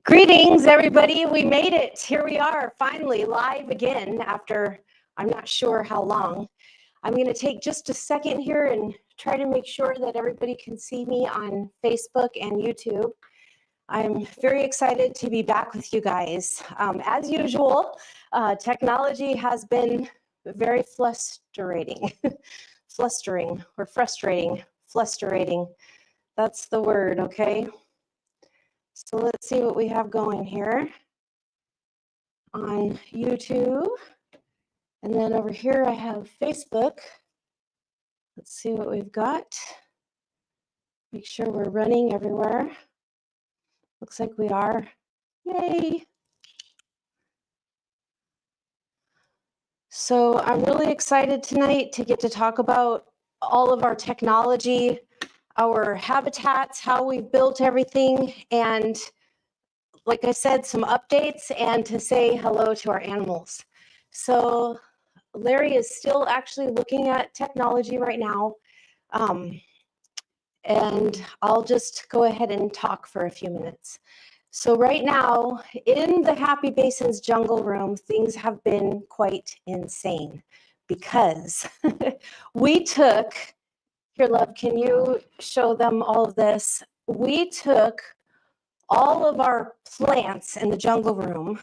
Greetings, everybody. We made it. Here we are, finally live again after I'm not sure how long. I'm going to take just a second here and try to make sure that everybody can see me on Facebook and YouTube. I'm very excited to be back with you guys. As usual, technology has been very frustrating. Frustrating. That's the word, okay? So let's see what we have going here on YouTube. And then over here I have Facebook. Let's see what we've got. Make sure we're running everywhere. Looks like we are. Yay. So I'm really excited tonight to get to talk about all of our technology, our habitats, how we've built everything, and like I said, some updates and to say hello to our animals. So Larry is still actually looking at technology right now. And I'll just go ahead and talk for a few minutes. So right now in the HappyBasins jungle room, things have been quite insane because we took, here love, can you show them all of this? We took all of our plants in the jungle room,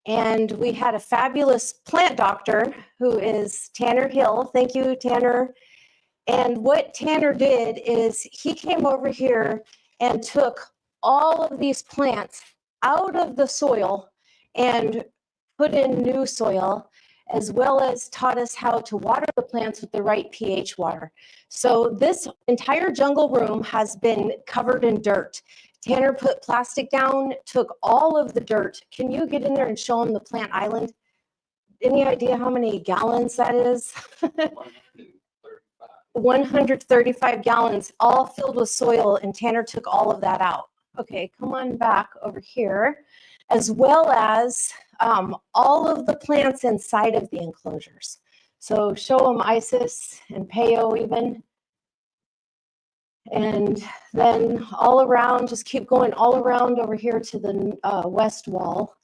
and we had a fabulous plant doctor who is Tanner Hill. Thank you, Tanner. And what Tanner did is he came over here and took all of these plants out of the soil and put in new soil, as well as taught us how to water the plants with the right pH water. So this entire jungle room has been covered in dirt. Tanner put plastic down, took all of the dirt. Can you get in there and show them the plant island? Any idea how many gallons that is? 135 gallons, all filled with soil, and Tanner took all of that out. Okay, come on back over here, as well as all of the plants inside of the enclosures. So show them Isis and Peo even. And then all around, just keep going all around over here to the west wall.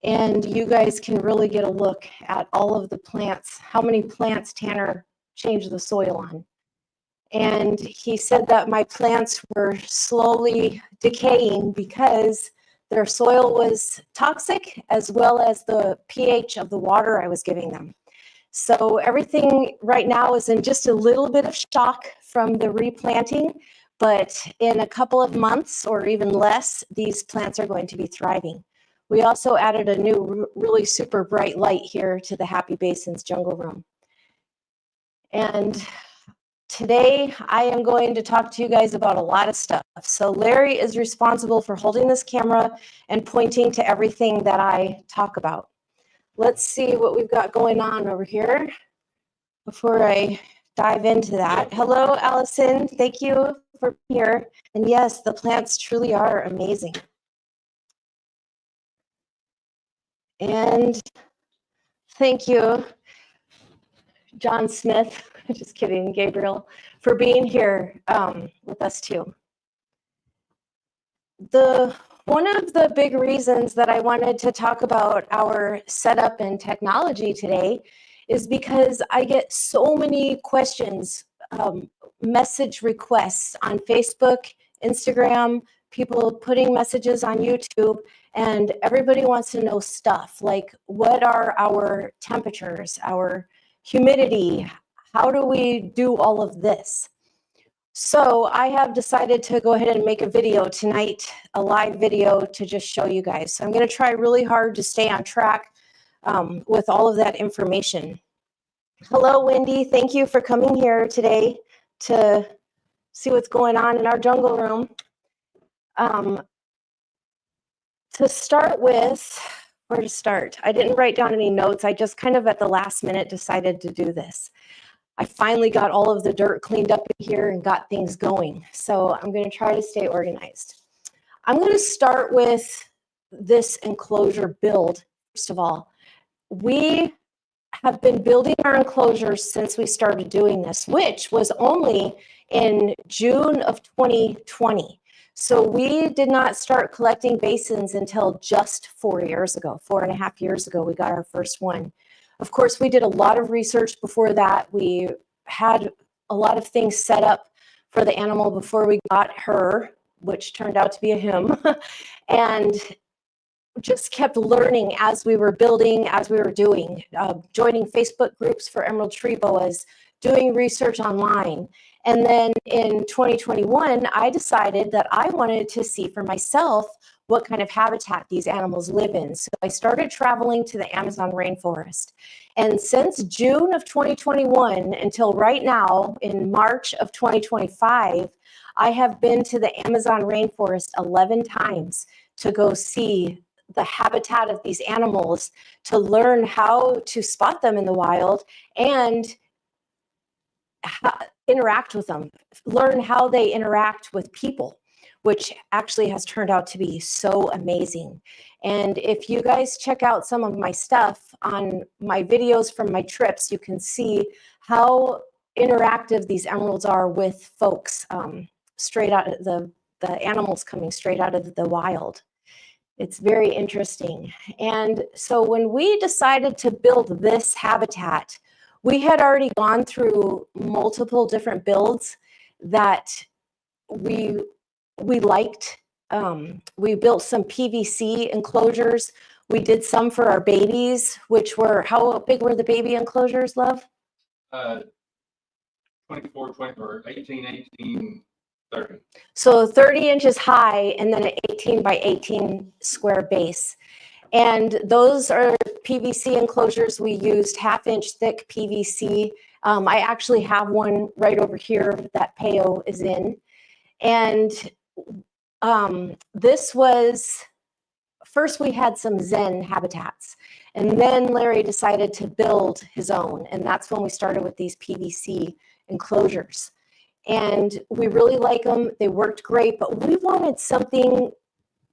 And you guys can really get a look at all of the plants, how many plants Tanner changed the soil on. And he said that my plants were slowly decaying because their soil was toxic, as well as the pH of the water I was giving them. So everything right now is in just a little bit of shock from the replanting, but in a couple of months or even less, these plants are going to be thriving. We also added a new really super bright light here to the HappyBasins jungle room. And today I am going to talk to you guys about a lot of stuff. So Larry is responsible for holding this camera and pointing to everything that I talk about. Let's see what we've got going on over here before I dive into that. Hello, Allison. Thank you for being here. And yes, the plants truly are amazing. And thank you, John Smith, just kidding, Gabriel, for being here with us too. One of the big reasons that I wanted to talk about our setup and technology today is because I get so many questions, message requests on Facebook, Instagram, people putting messages on YouTube, and everybody wants to know stuff like, what are our temperatures, our humidity, how do we do all of this? So I have decided to go ahead and make a video tonight, a live video to just show you guys. So I'm going to try really hard to stay on track with all of that information. Hello, Wendy. Thank you for coming here today to see what's going on in our jungle room. To start with, where to start? I didn't write down any notes. I just kind of at the last minute decided to do this. I finally got all of the dirt cleaned up in here and got things going. So I'm going to try to stay organized. I'm going to start with this enclosure build. First of all, we have been building our enclosures since we started doing this, which was only in June of 2020. So we did not start collecting basins until just 4.5 years ago, we got our first one. Of course, we did a lot of research before that. We had a lot of things set up for the animal before we got her, which turned out to be a him, and just kept learning as we were building, as we were doing, joining Facebook groups for emerald tree boas, doing research online. And then in 2021, I decided that I wanted to see for myself what kind of habitat these animals live in. So I started traveling to the Amazon rainforest. And since June of 2021 until right now, in March of 2025, I have been to the Amazon rainforest 11 times to go see the habitat of these animals, to learn how to spot them in the wild and interact with them, learn how they interact with people, which actually has turned out to be so amazing. And if you guys check out some of my stuff on my videos from my trips, you can see how interactive these emeralds are with folks, straight out of the animals coming straight out of the wild. It's very interesting. And so when we decided to build this habitat, we had already gone through multiple different builds that we liked. We built some PVC enclosures. We did some for our babies, which were, how big were the baby enclosures, love? 24, 20, or 18, 18, 30. So 30 inches high and then an 18 by 18 square base. And those are PVC enclosures. We used 1/2 inch thick PVC. I actually have one right over here that Peo is in. And this was, first we had some Zen habitats. And then Larry decided to build his own. And that's when we started with these PVC enclosures. And we really like them. They worked great, but we wanted something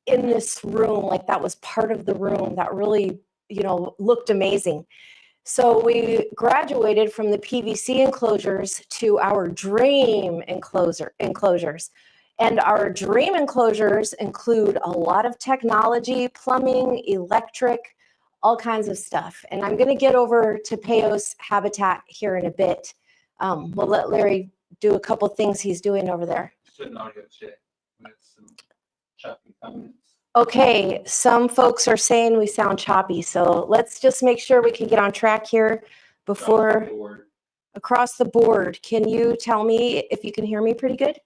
in this room, like that was part of the room that really, looked amazing. So we graduated from the PVC enclosures to our dream enclosures. And our dream enclosures include a lot of technology, plumbing, electric, all kinds of stuff. And I'm going to get over to Peo's habitat here in a bit. We'll let Larry do a couple things he's doing over there. Okay, some folks are saying we sound choppy, so let's just make sure we can get on track here before across the board. Can you tell me if you can hear me pretty good?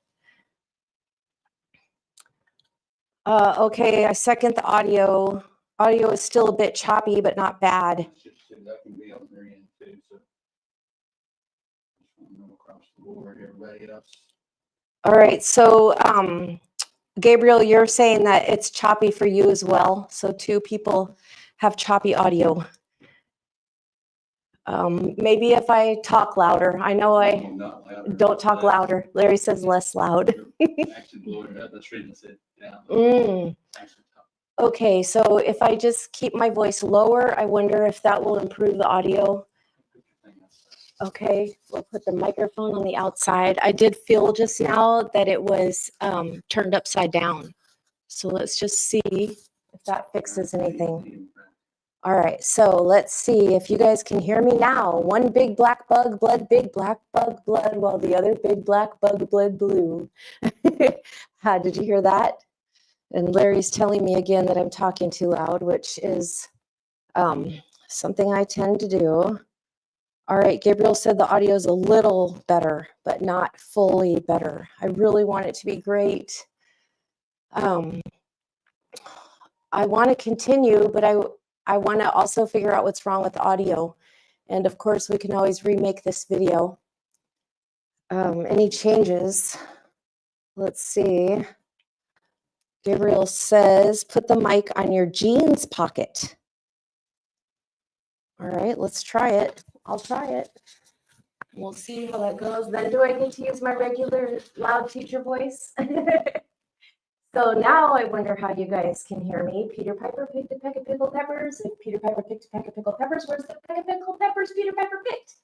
Okay, I second the audio. Audio is still a bit choppy, but not bad. All right, so Gabriel, you're saying that it's choppy for you as well. So 2 people have choppy audio. Maybe if I talk louder. I know I don't talk louder. Larry says less loud. Okay, so if I just keep my voice lower, I wonder if that will improve the audio. Okay, we'll put the microphone on the outside. I did feel just now that it was turned upside down. So let's just see if that fixes anything. All right, so let's see if you guys can hear me now. One big black bug bled big black bug blood, while the other big black bug bled blue. Did you hear that? And Larry's telling me again that I'm talking too loud, which is something I tend to do. All right, Gabriel said the audio is a little better, but not fully better. I really want it to be great. I want to continue, but I want to also figure out what's wrong with the audio. And of course, we can always remake this video. Any changes? Let's see. Gabriel says, put the mic on your jeans pocket. All right, let's try it. I'll try it. We'll see how that goes. Then do I get to use my regular loud teacher voice? So now I wonder how you guys can hear me. Peter Piper picked a peck of pickled peppers. If Peter Piper picked a peck of pickled peppers, where's the peck of pickled peppers Peter Piper picked?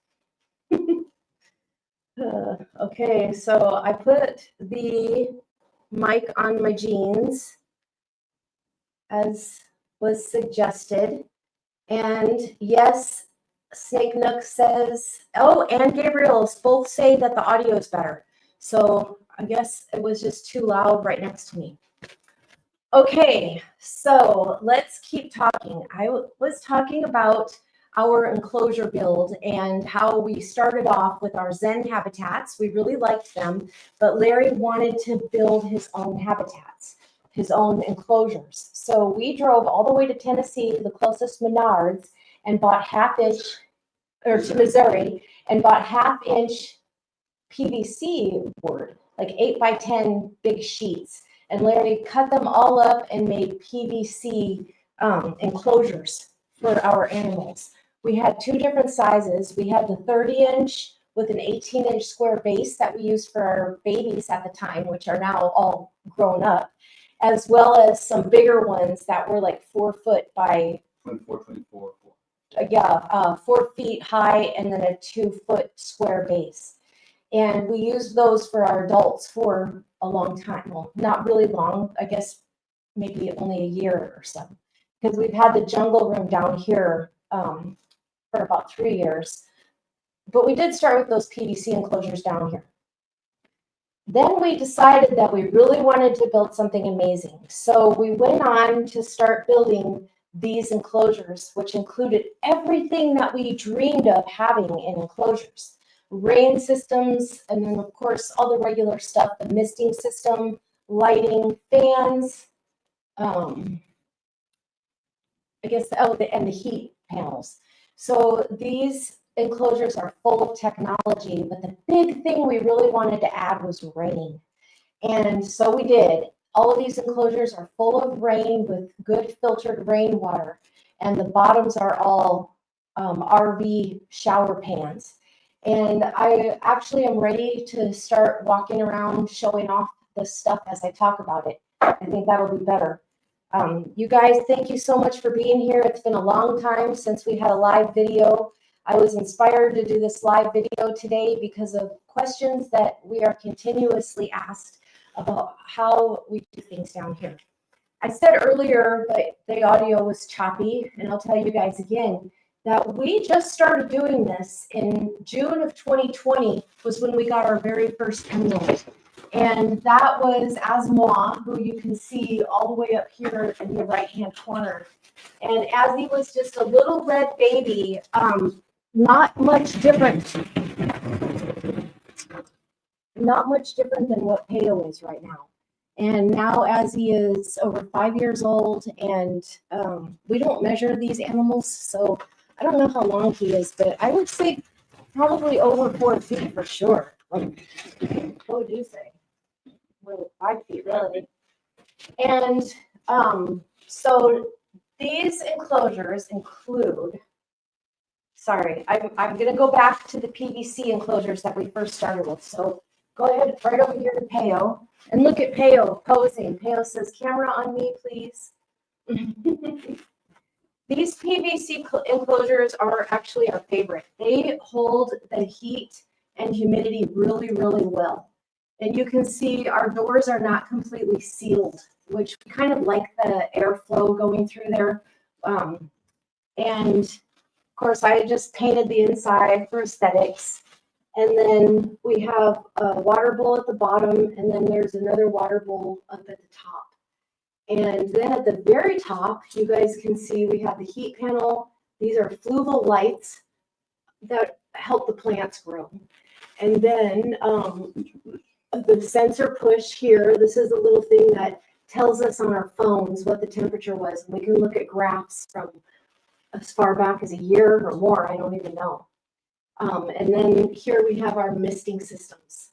Okay, so I put the mic on my jeans, as was suggested. And yes, Snake Nook says, oh, and Gabriel both say that the audio is better. So I guess it was just too loud right next to me. Okay, so let's keep talking. I was talking about our enclosure build and how we started off with our Zen habitats. We really liked them, but Larry wanted to build his own habitats, his own enclosures. So we drove all the way to Tennessee to the closest Menards and bought to Missouri, and bought 1/2-inch PVC board, like 8x10 big sheets. And Larry cut them all up and made PVC enclosures for our animals. We had 2 different sizes. We had the 30-inch with an 18-inch square base that we used for our babies at the time, which are now all grown up, as well as some bigger ones that were like 4 foot by 24. 4 feet high, and then a 2-foot square base. And we used those for our adults for a long time. Well, not really long, I guess maybe only a year or so, because we've had the jungle room down here for about 3 years. But we did start with those PVC enclosures down here. Then we decided that we really wanted to build something amazing. So we went on to start building these enclosures, which included everything that we dreamed of having in enclosures. Rain systems, and then of course all the regular stuff, the misting system, lighting, fans, and the heat panels. So these enclosures are full of technology, but the big thing we really wanted to add was rain. And so we did. All of these enclosures are full of rain with good filtered rainwater, and the bottoms are all RV shower pans. And I actually am ready to start walking around showing off this stuff as I talk about it. I think that'll be better. You guys, thank you so much for being here. It's been a long time since we had a live video. I was inspired to do this live video today because of questions that we are continuously asked about how we do things down here. I said earlier that the audio was choppy, and I'll tell you guys again that we just started doing this in June of 2020 was when we got our very first emerald. And that was Asmoah, who you can see all the way up here in the right-hand corner. And as he was just a little red baby, not much different than what Peo is right now. And now as he is over 5 years old, and we don't measure these animals, so I don't know how long he is, but I would say probably over 4 feet for sure. What would you say? Well, 5 feet really. And so these enclosures include, sorry, I'm going to go back to the PVC enclosures that we first started with. So go ahead right over here to Peo and look at Peo posing. Peo says, camera on me, please. These PVC enclosures are actually our favorite. They hold the heat and humidity really, really well. And you can see our doors are not completely sealed, which we kind of like the airflow going through there. And of course, I just painted the inside for aesthetics. And then we have a water bowl at the bottom, and then there's another water bowl up at the top. And then at the very top, you guys can see we have the heat panel. These are fluval lights that help the plants grow. And then the sensor push here, this is a little thing that tells us on our phones what the temperature was. And we can look at graphs from as far back as a year or more, I don't even know. And then here we have our misting systems.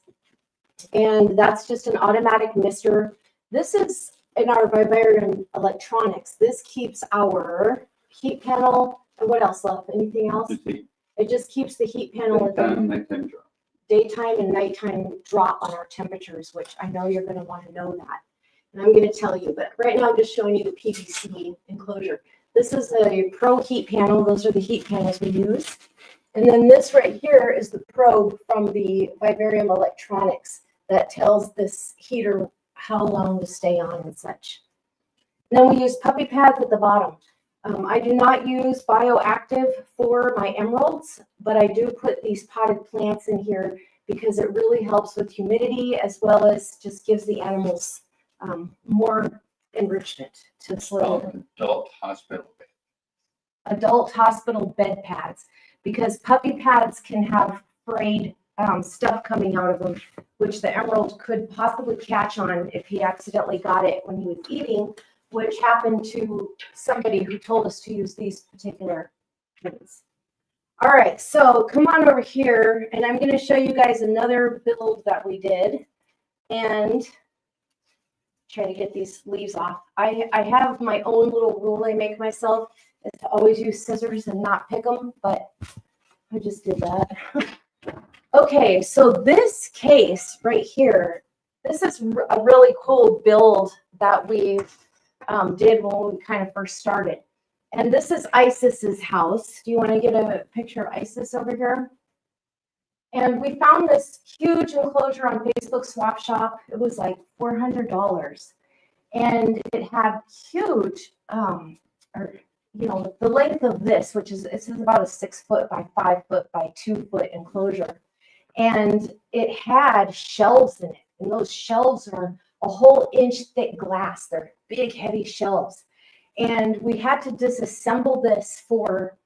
And that's just an automatic mister. This is in our vivarium electronics. This keeps our heat panel, and what else left? Anything else? It just keeps the heat panel at the daytime and nighttime drop on our temperatures, which I know you're going to want to know that. And I'm going to tell you, but right now I'm just showing you the PVC enclosure. This is a Pro heat panel. Those are the heat panels we use. And then this right here is the probe from the vivarium electronics that tells this heater how long to stay on and such. And then we use puppy pads at the bottom. I do not use bioactive for my emeralds, but I do put these potted plants in here because it really helps with humidity as well as just gives the animals more enrichment to the soil. Adult hospital bed pads, because puppy pads can have frayed stuff coming out of them, which the emerald could possibly catch on if he accidentally got it when he was eating, which happened to somebody who told us to use these particular things. All right, so come on over here, and I'm going to show you guys another build that we did, and try to get these leaves off. I have my own little rule I make myself, is to always use scissors and not pick them, but I just did that. Okay, so this case right here, this is a really cool build that we did when we kind of first started. And this is Isis's house. Do you want to get a picture of Isis over here? And we found this huge enclosure on Facebook Swap Shop. It was like $400. And it had huge, the length of this, which is, this is about a 6 foot by 5 foot by 2 foot enclosure. And it had shelves in it. And those shelves are a whole inch thick glass. They're big, heavy shelves. And we had to disassemble this for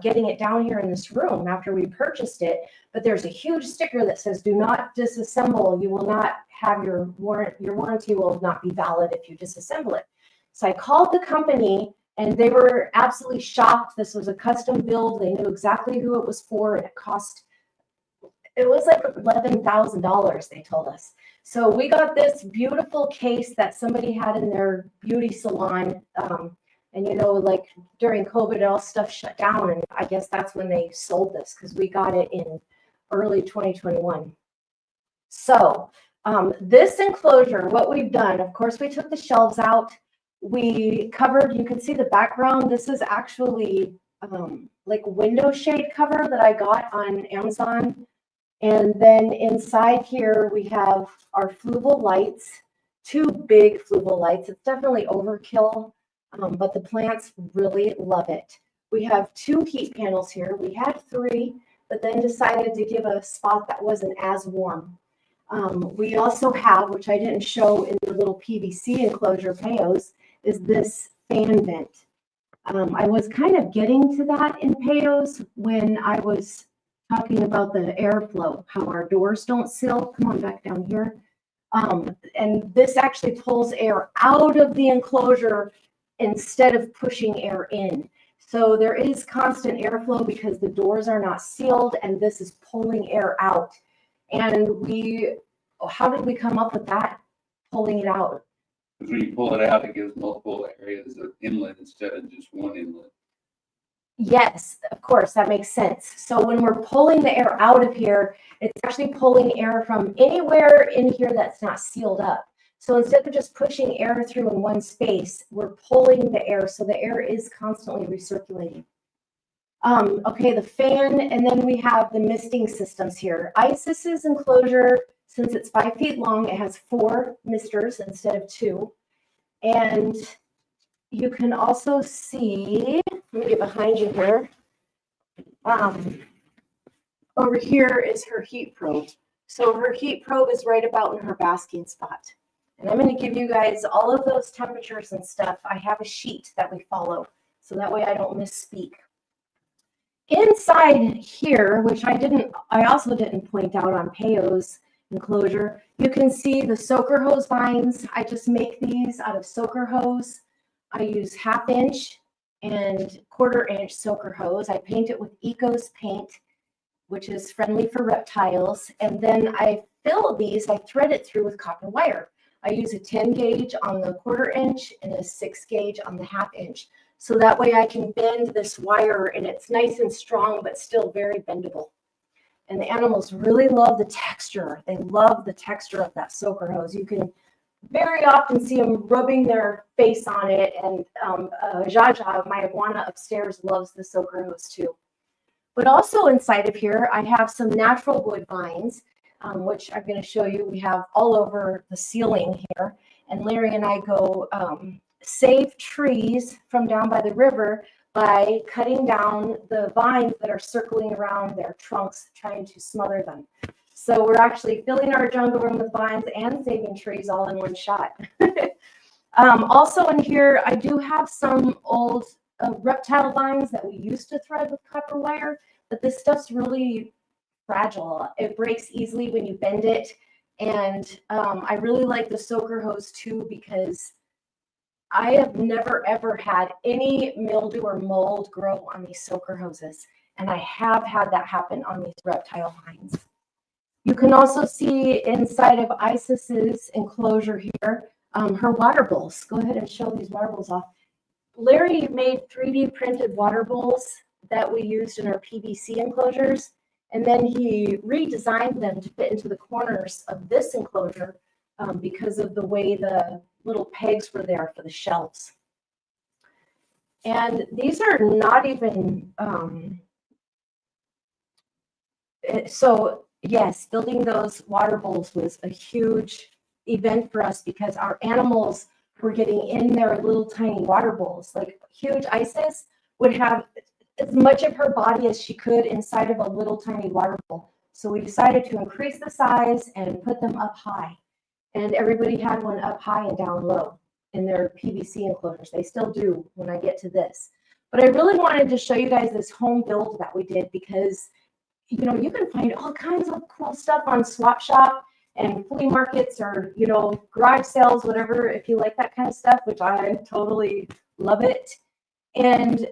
getting it down here in this room after we purchased it. But there's a huge sticker that says, do not disassemble. You will not have your warranty will not be valid if you disassemble it. So I called the company and they were absolutely shocked. This was a custom build. They knew exactly who it was for, and it was like $11,000, they told us. So we got this beautiful case that somebody had in their beauty salon. And, like during COVID, all stuff shut down. And I guess that's when they sold this, because we got it in early 2021. So this enclosure, what we've done, of course, we took the shelves out. We covered, you can see the background. This is actually like window shade cover that I got on Amazon. And then inside here, we have our fluval lights, 2 big fluval lights. It's definitely overkill, but the plants really love it. We have 2 heat panels here. We had 3, but then decided to give a spot that wasn't as warm. We also have, which I didn't show in the little PVC enclosure Peos, is this fan vent. I was kind of getting to that in Peos when I was talking about the airflow, how our doors don't seal. Come on back down here. And this actually pulls air out of the enclosure instead of pushing air in. So there is constant airflow because the doors are not sealed, and this is pulling air out. And how did we come up with that, pulling it out? Because when you pull it out, it gives multiple areas of inlet instead of just one inlet. Yes, of course, that makes sense. So when we're pulling the air out of here, it's actually pulling air from anywhere in here that's not sealed up. So instead of just pushing air through in one space, we're pulling the air, so the air is constantly recirculating. Okay, the fan, and then we have the misting systems here. Isis's enclosure, since it's 5 feet long, it has 4 misters instead of 2. And you can also see, let me get behind you here. Over here is her heat probe. So her heat probe is right about in her basking spot. And I'm going to give you guys all of those temperatures and stuff. I have a sheet that we follow, so that way I don't misspeak. Inside here, which I also didn't point out on Peyo's enclosure, you can see the soaker hose vines. I just make these out of soaker hose. I use 1/2 inch and 1/4 inch soaker hose. I paint it with Ecos paint, which is friendly for reptiles. And then I fill these, I thread it through with copper wire. I use a 10 gauge on the 1/4 inch and a 6 gauge on the 1/2 inch. So that way I can bend this wire and it's nice and strong, but still very bendable. And the animals really love the texture. They love the texture of that soaker hose. You can very often see them rubbing their face on it. And Jaja, my iguana upstairs, loves the soaker hose too. But also inside of here, I have some natural wood vines. which I'm going to show you. We have all over the ceiling here. And Larry and I go save trees from down by the river by cutting down the vines that are circling around their trunks, trying to smother them. So we're actually filling our jungle room with vines and saving trees all in one shot. Also in here, I do have some old reptile vines that we used to thread with copper wire, but this stuff's really fragile. It breaks easily when you bend it. And I really like the soaker hose too, because I have never ever had any mildew or mold grow on these soaker hoses. And I have had that happen on these reptile vines. You can also see inside of Isis's enclosure here, her water bowls. Go ahead and show these water bowls off. Larry made 3D printed water bowls that we used in our PVC enclosures. And then he redesigned them to fit into the corners of this enclosure because of the way the little pegs were there for the shelves. And these are not even, so yes, building those water bowls was a huge event for us because our animals were getting in their little tiny water bowls. Like huge Isis would have as much of her body as she could inside of a little tiny water bowl. So we decided to increase the size and put them up high. And everybody had one up high and down low in their PVC enclosures. They still do when I get to this. But I really wanted to show you guys this home build that we did because, you know, you can find all kinds of cool stuff on Swap Shop and flea markets or, you know, garage sales, whatever, if you like that kind of stuff, which I totally love it. And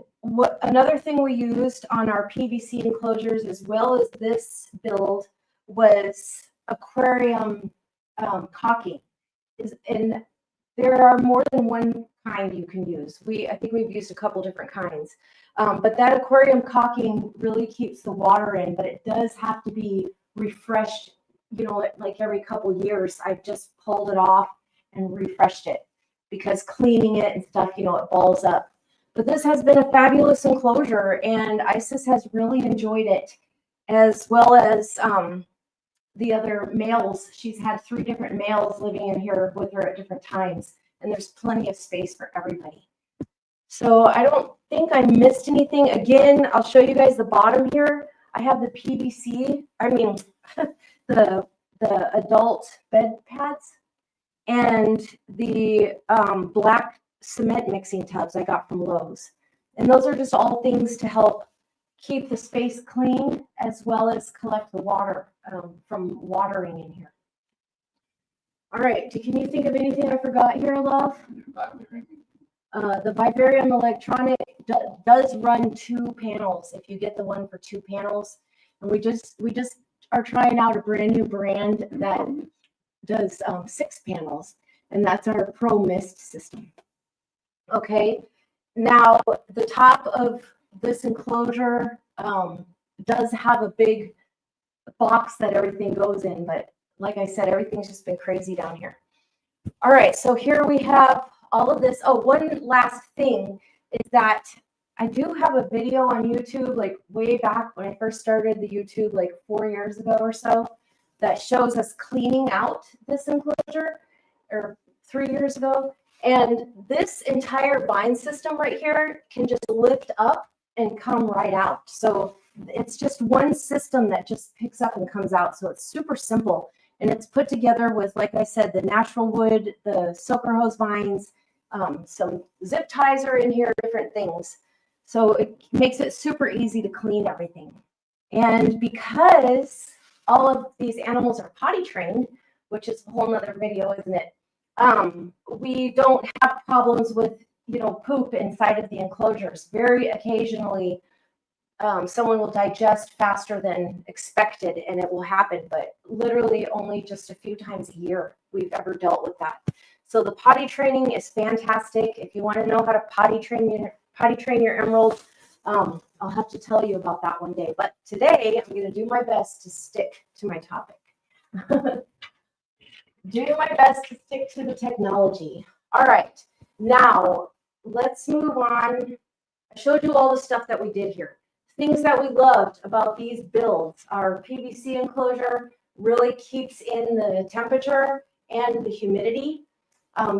another thing we used on our PVC enclosures as well as this build was aquarium caulking. And there are more than one kind you can use. I think we've used a couple different kinds. But that aquarium caulking really keeps the water in, but it does have to be refreshed, you know, like every couple years. I've just pulled it off and refreshed it because cleaning it and stuff, you know, it balls up. But this has been a fabulous enclosure and Isis has really enjoyed it, as well as the other males. She's had 3 different males living in here with her at different times, and there's plenty of space for everybody. So I don't think I missed anything. Again, I'll show you guys the bottom here. I have the PVC, the adult bed pads and the black cement mixing tubs I got from Lowe's. And those are just all things to help keep the space clean as well as collect the water from watering in here. All right, can you think of anything I forgot here, love? The Vivarium electronic does run 2 panels if you get the one for 2 panels. And we just are trying out a brand new brand that does 6 panels, and that's our Pro Mist system. Okay, now the top of this enclosure does have a big box that everything goes in, but like I said, everything's just been crazy down here. All right, so here we have all of this. Oh, one last thing is that I do have a video on YouTube, like way back when I first started the YouTube, like 4 years ago or so, that shows us cleaning out this enclosure, or 3 years ago. And this entire vine system right here can just lift up and come right out. So it's just one system that just picks up and comes out. So it's super simple. And it's put together with, like I said, the natural wood, the soaker hose vines, some zip ties are in here, different things. So it makes it super easy to clean everything. And because all of these animals are potty trained, which is a whole nother video, isn't it? We don't have problems with, you know, poop inside of the enclosures. Very occasionally, someone will digest faster than expected and it will happen, but literally only just a few times a year we've ever dealt with that. So the potty training is fantastic. If you want to know how to potty train your emerald, I'll have to tell you about that one day. But today I'm going to do my best to stick to my topic. Do my best to stick to the technology. All right, now let's move on. I showed you all the stuff that we did here. Things that we loved about these builds: our PVC enclosure, really keeps in the temperature and the humidity.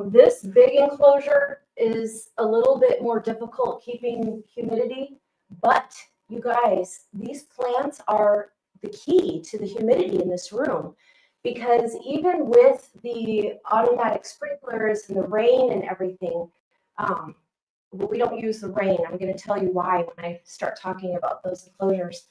This big enclosure is a little bit more difficult keeping humidity, but you guys, these plants are the key to the humidity in this room, because even with the automatic sprinklers and the rain and everything, well, we don't use the rain. I'm going to tell you why when I start talking about those enclosures.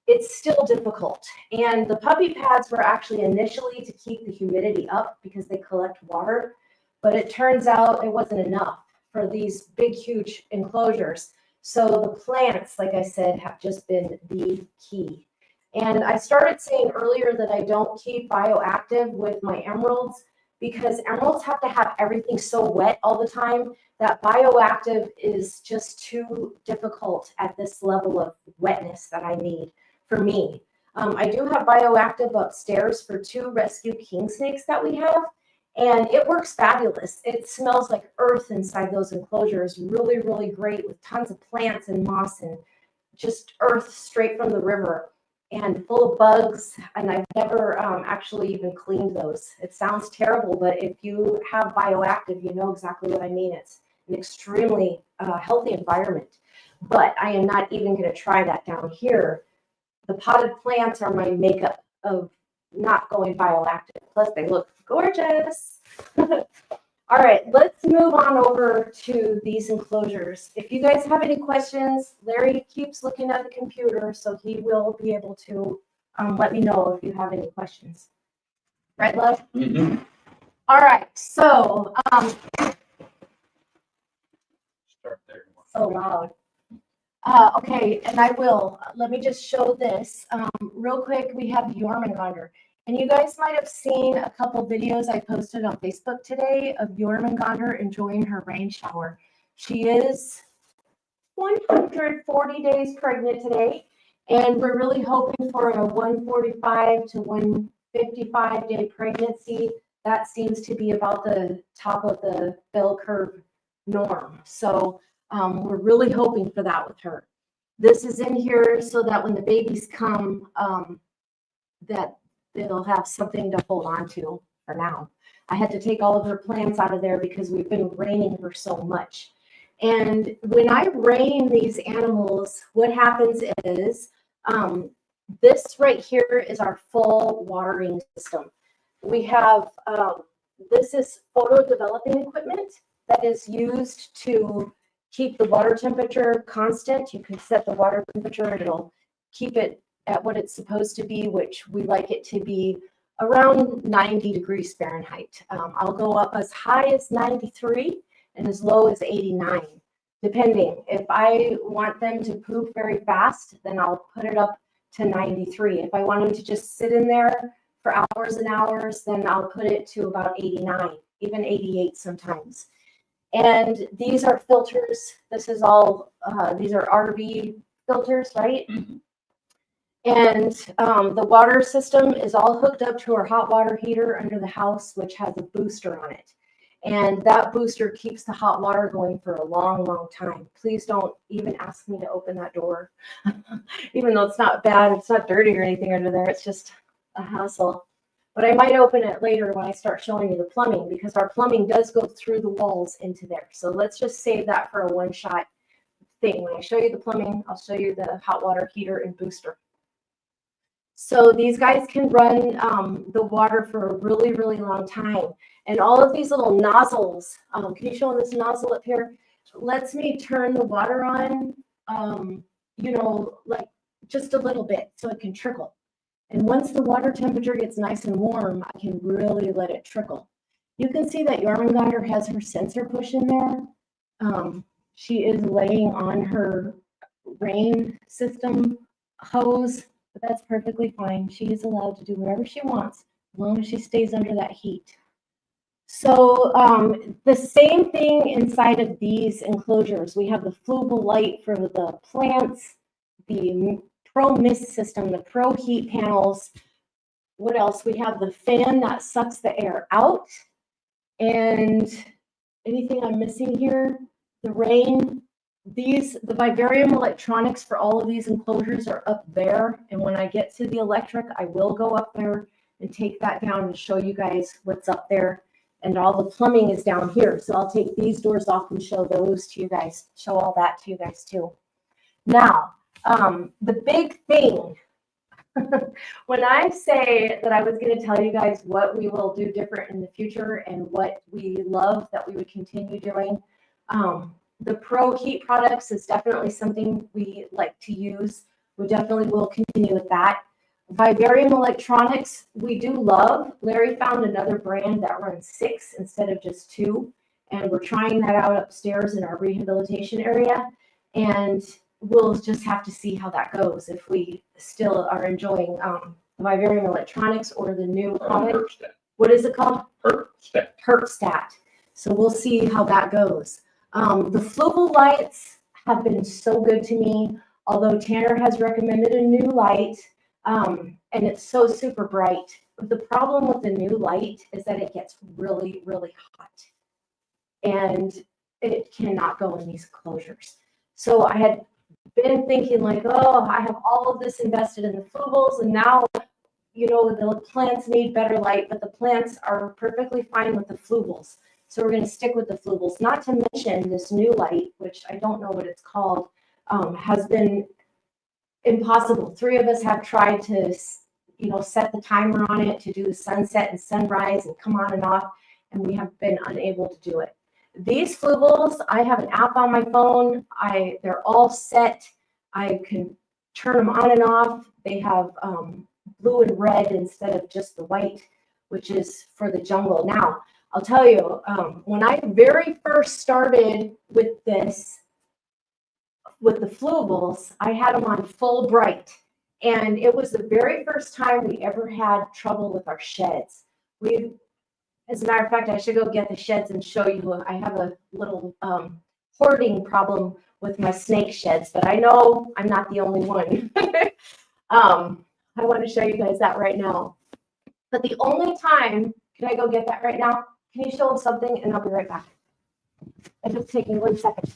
It's still difficult. And the puppy pads were actually initially to keep the humidity up because they collect water, but it turns out it wasn't enough for these big, huge enclosures. So the plants, like I said, have just been the key. And I started saying earlier that I don't keep bioactive with my emeralds because emeralds have to have everything so wet all the time that bioactive is just too difficult at this level of wetness that I need for me. I do have bioactive upstairs for 2 rescue king snakes that we have, and it works fabulous. It smells like earth inside those enclosures, really, really great with tons of plants and moss and just earth straight from the river and full of bugs. And I've never actually even cleaned those. It sounds terrible, but if you have bioactive, you know exactly what I mean. It's an extremely healthy environment, but I am not even going to try that down here. The potted plants are my makeup of not going bioactive. Plus, they look gorgeous. All right, let's move on over to these enclosures. If you guys have any questions, Larry keeps looking at the computer, so he will be able to let me know if you have any questions. Right, love? Mm-hmm. All right, so Start there. so loud. Okay, and I will. Let me just show this real quick. We have Jormungandr, and you guys might have seen a couple videos I posted on Facebook today of Jormungandr enjoying her rain shower. She is 140 days pregnant today, and we're really hoping for a 145 to 155 day pregnancy. That seems to be about the top of the bell curve norm. So we're really hoping for that with her. This is in here so that when the babies come, that they'll have something to hold on to for now. I had to take all of her plants out of there because we've been raining her so much. And when I rain these animals, what happens is this right here is our full watering system. We have, this is photo developing equipment that is used to keep the water temperature constant. You can set the water temperature and it'll keep it at what it's supposed to be, which we like it to be around 90 degrees Fahrenheit. I'll go up as high as 93 and as low as 89, depending. If I want them to poop very fast, then I'll put it up to 93. If I want them to just sit in there for hours and hours, then I'll put it to about 89, even 88 sometimes. And these are filters. This is all, these are RV filters, right? Mm-hmm. And the water system is all hooked up to our hot water heater under the house, which has a booster on it. And that booster keeps the hot water going for a long, long time. Please don't even ask me to open that door. Even though it's not bad, it's not dirty or anything under there. It's just a hassle. But I might open it later when I start showing you the plumbing, because our plumbing does go through the walls into there. So let's just save that for a one-shot thing. When I show you the plumbing, I'll show you the hot water heater and booster. So these guys can run the water for a really, really long time. And all of these little nozzles, can you show this nozzle up here? Lets me turn the water on, you know, like just a little bit so it can trickle. And once the water temperature gets nice and warm, I can really let it trickle. You can see that Jormungandr has her sensor push in there. She is laying on her rain system hose, but that's perfectly fine. She is allowed to do whatever she wants as long as she stays under that heat. So the same thing inside of these enclosures. We have the flugel light for the plants, the Pro Mist system, the Pro Heat panels. What else? We have the fan that sucks the air out. And anything I'm missing here? The rain. The vivarium electronics for all of these enclosures are up there. And when I get to the electric, I will go up there and take that down and show you guys what's up there. And all the plumbing is down here. So I'll take these doors off and show those to you guys, show all that to you guys too. Now, the big thing, when I say that I was going to tell you guys what we will do different in the future and what we love that we would continue doing, the Pro Heat products is definitely something we like to use. We definitely will continue with that. Vibarium electronics, we do love. Larry found another brand that runs 6 instead of just 2. And we're trying that out upstairs in our rehabilitation area. And we'll just have to see how that goes, if we still are enjoying Vibarium electronics or the new product. What is it called? Herpstat. So we'll see how that goes. The Fluval lights have been so good to me, although Tanner has recommended a new light, and it's so super bright. But the problem with the new light is that it gets really, really hot, and it cannot go in these enclosures. So I had been thinking like, oh, I have all of this invested in the Fluvals, and now, you know, the plants need better light, but the plants are perfectly fine with the Fluvals. So we're going to stick with the Fluvals. Not to mention this new light, which I don't know what it's called, has been impossible. 3 of us have tried to, you know, set the timer on it to do the sunset and sunrise and come on and off, and we have been unable to do it. These Fluvals, I have an app on my phone. They're all set. I can turn them on and off. They have blue and red instead of just the white, which is for the jungle. Now, I'll tell you, when I very first started with this, with the Fluvals, I had them on full bright. And it was the very first time we ever had trouble with our sheds. As a matter of fact, I should go get the sheds and show you. I have a little hoarding problem with my snake sheds, but I know I'm not the only one. I want to show you guys that right now. But the only time, can I go get that right now? Can you show them something? And I'll be right back. It'll just take me 1 second.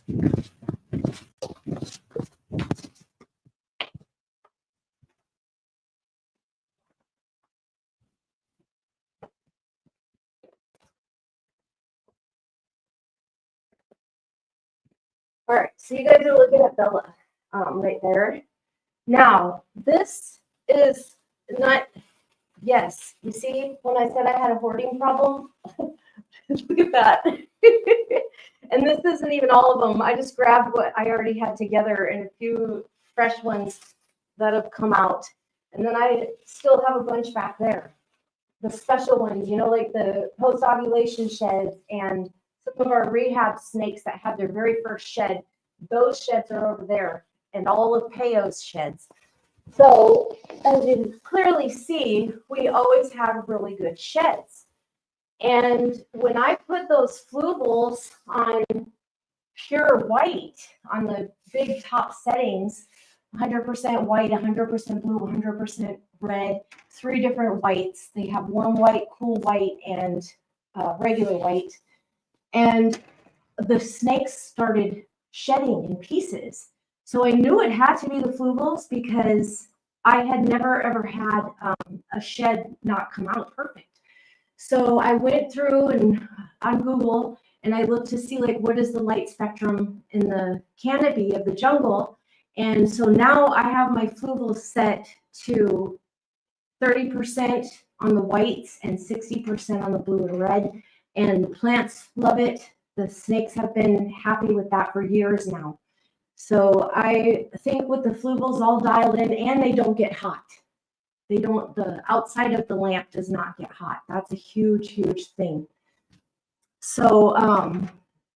All right, so you guys are looking at Bella right there. Now, this is not, yes, you see when I said I had a hoarding problem? Look at that. And this isn't even all of them. I just grabbed what I already had together and a few fresh ones that have come out. And then I still have a bunch back there. The special ones, you know, like the post-ovulation sheds and some of our rehab snakes that had their very first shed. Those sheds are over there, and all of Peyo's sheds. So as you can clearly see, we always have really good sheds. And when I put those Fluvals on pure white, on the big top settings, 100% white, 100% blue, 100% red, 3 different whites. They have warm white, cool white, and regular white. And the snakes started shedding in pieces. So I knew it had to be the Fluvals because I had never ever had a shed not come out perfect. So I went through and on Google and I looked to see like what is the light spectrum in the canopy of the jungle. And so now I have my Fluvals set to 30% on the whites and 60% on the blue and red. And the plants love it. The snakes have been happy with that for years now. So I think with the Fluvals all dialed in, and they don't get hot. They don't, the outside of the lamp does not get hot. That's a huge, huge thing. So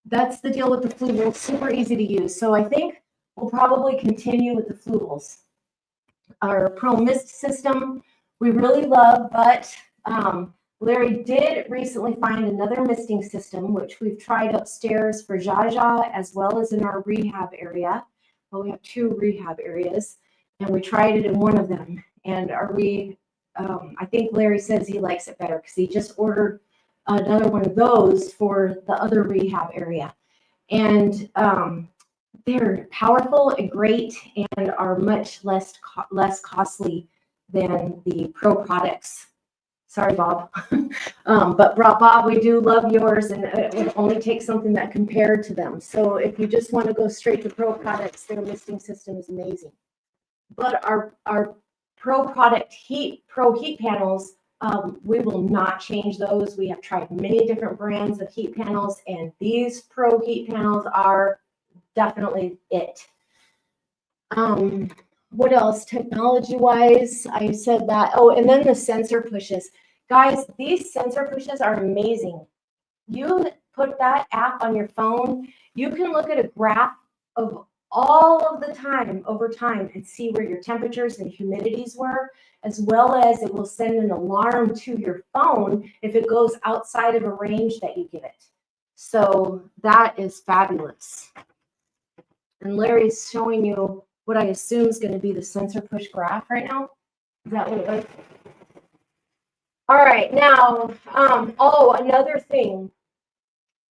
that's the deal with the Fluvals. Super easy to use. So I think we'll probably continue with the Fluvals. Our Pro Mist system, we really love, but Larry did recently find another misting system, which we've tried upstairs for Jaja as well as in our rehab area. Well, we have 2 rehab areas, and we tried it in one of them. And I think Larry says he likes it better because he just ordered another one of those for the other rehab area. And they're powerful and great and are much less costly than the Pro products. Sorry, Bob. But Bob, we do love yours, and it would only take something that compared to them. So if you just want to go straight to Pro products, their listing system is amazing. But our Pro product Pro heat panels, we will not change those. We have tried many different brands of heat panels, and these Pro heat panels are definitely it. What else? Technology wise, I said that. Oh, and then the sensor pushes. Guys, these sensor pushes are amazing. You put that app on your phone, you can look at a graph of all of the time over time and see where your temperatures and humidities were, as well as it will send an alarm to your phone if it goes outside of a range that you give it. So that is fabulous. And Larry's showing you what I assume is going to be the sensor push graph right now. Is that what it was? All right, now, oh, another thing.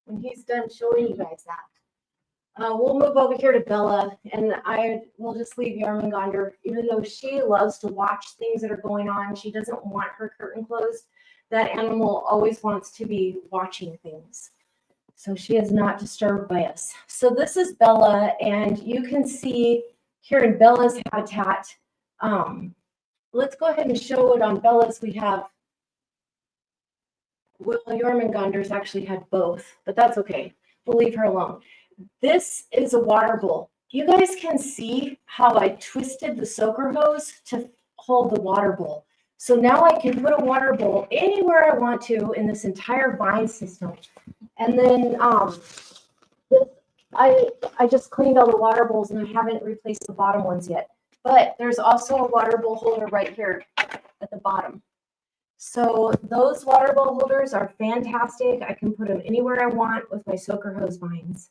When he's done showing you guys that, we'll move over here to Bella, and I will just leave Yarmungandr. Even though she loves to watch things that are going on, she doesn't want her curtain closed. That animal always wants to be watching things. So she is not disturbed by us. So this is Bella, and you can see here in Bella's habitat. Let's go ahead and show it on Bella's. We have, well, Yarmungandr's actually had both, but that's okay. We'll leave her alone. This is a water bowl. You guys can see how I twisted the soaker hose to hold the water bowl. So now I can put a water bowl anywhere I want to in this entire vine system. And then I just cleaned all the water bowls, and I haven't replaced the bottom ones yet. But there's also a water bowl holder right here at the bottom. So those water bowl holders are fantastic. I can put them anywhere I want with my soaker hose vines.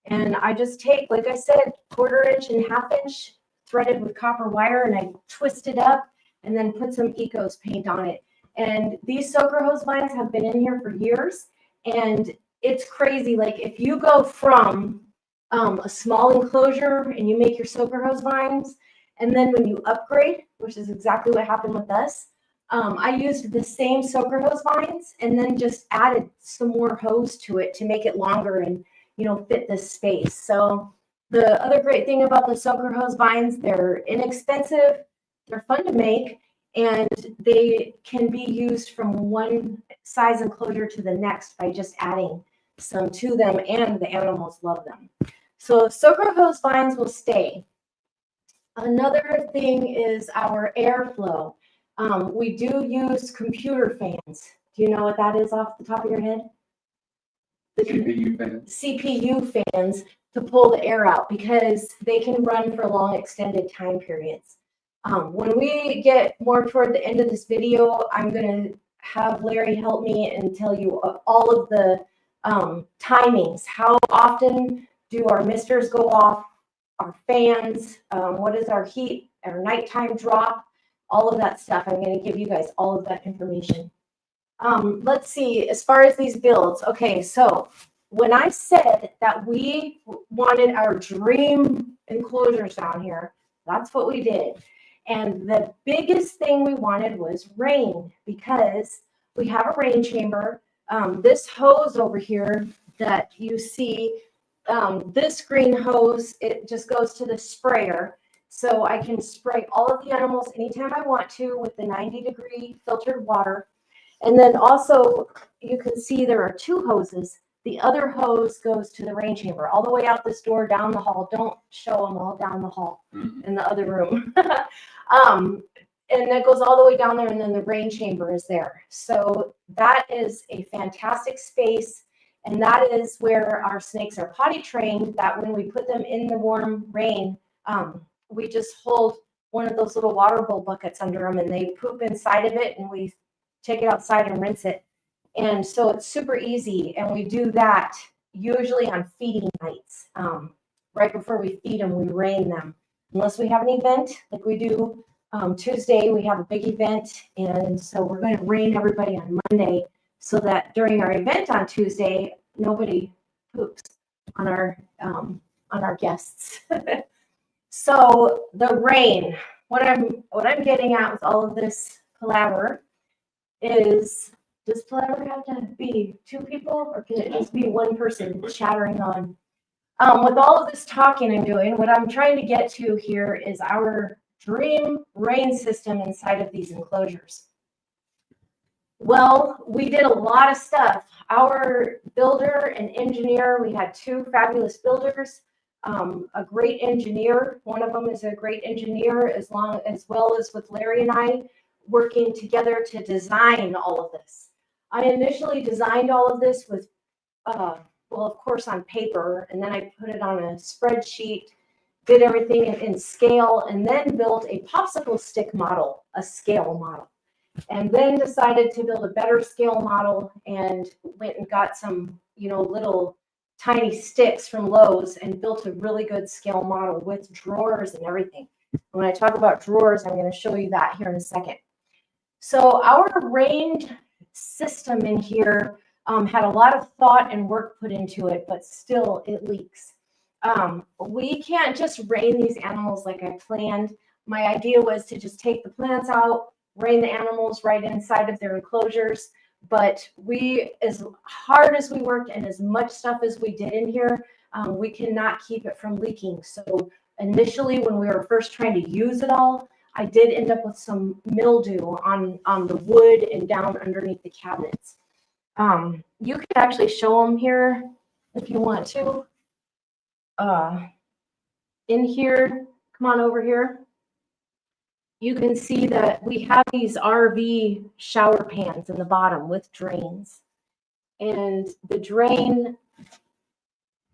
And I just take, like I said, 1/4 inch and 1/2 inch threaded with copper wire, and I twist it up and then put some Ecos paint on it. And these soaker hose vines have been in here for years, and it's crazy. Like if you go from a small enclosure and you make your soaker hose vines, and then when you upgrade, which is exactly what happened with us, I used the same soaker hose vines and then just added some more hose to it to make it longer and, you know, fit this space. So the other great thing about the soaker hose vines, they're inexpensive, they're fun to make, and they can be used from one size enclosure to the next by just adding some to them, and the animals love them. So soaker hose vines will stay. Another thing is our airflow. We do use computer fans. Do you know what that is off the top of your head? The CPU fans. CPU fans to pull the air out, because they can run for long extended time periods. When we get more toward the end of this video, I'm going to have Larry help me and tell you all of the timings. How often do our misters go off, our fans, what is our heat, our nighttime drop, all of that stuff. I'm going to give you guys all of that information. Let's see, as far as these builds. Okay, so when I said that we wanted our dream enclosures down here, that's what we did. And the biggest thing we wanted was rain, because we have a rain chamber. This hose over here that you see, this green hose, it just goes to the sprayer. So I can spray all of the animals anytime I want to with the 90-degree filtered water. And then also you can see there are 2 hoses. The other hose goes to the rain chamber all the way out this door, down the hall. Don't show them all down the hall in the other room. And that goes all the way down there, and then the rain chamber is there. So that is a fantastic space. And that is where our snakes are potty trained, that when we put them in the warm rain, we just hold one of those little water bowl buckets under them, and they poop inside of it, and we take it outside and rinse it. And so it's super easy. And we do that usually on feeding nights. Right before we feed them, we rain them. Unless we have an event like we do Tuesday, we have a big event. And so we're going to rain everybody on Monday, so that during our event on Tuesday, nobody poops on our guests. So the rain, what I'm getting at with all of this palaver is, does it ever have to be 2 people, or can it just be 1 person chattering on? With all of this talking I'm doing, what I'm trying to get to here is our dream rain system inside of these enclosures. Well, we did a lot of stuff. Our builder and engineer, we had 2 fabulous builders, a great engineer. One of them is a great engineer, as well as with Larry and I working together to design all of this. I initially designed all of this with, well, of course, on paper, and then I put it on a spreadsheet, did everything in scale, and then built a popsicle stick model, a scale model. And then decided to build a better scale model and went and got some, little tiny sticks from Lowe's and built a really good scale model with drawers and everything. When I talk about drawers, I'm going to show you that here in a second. So our rain system in here had a lot of thought and work put into it, but still it leaks. We can't just rain these animals like I planned. My idea was to just take the plants out, rain the animals right inside of their enclosures. But as hard as we worked and as much stuff as we did in here, we cannot keep it from leaking. So initially, when we were first trying to use it all, I did end up with some mildew on the wood and down underneath the cabinets. You can actually show them here if you want to. In here, come on over here. You can see that we have these RV shower pans in the bottom with drains. And the drain,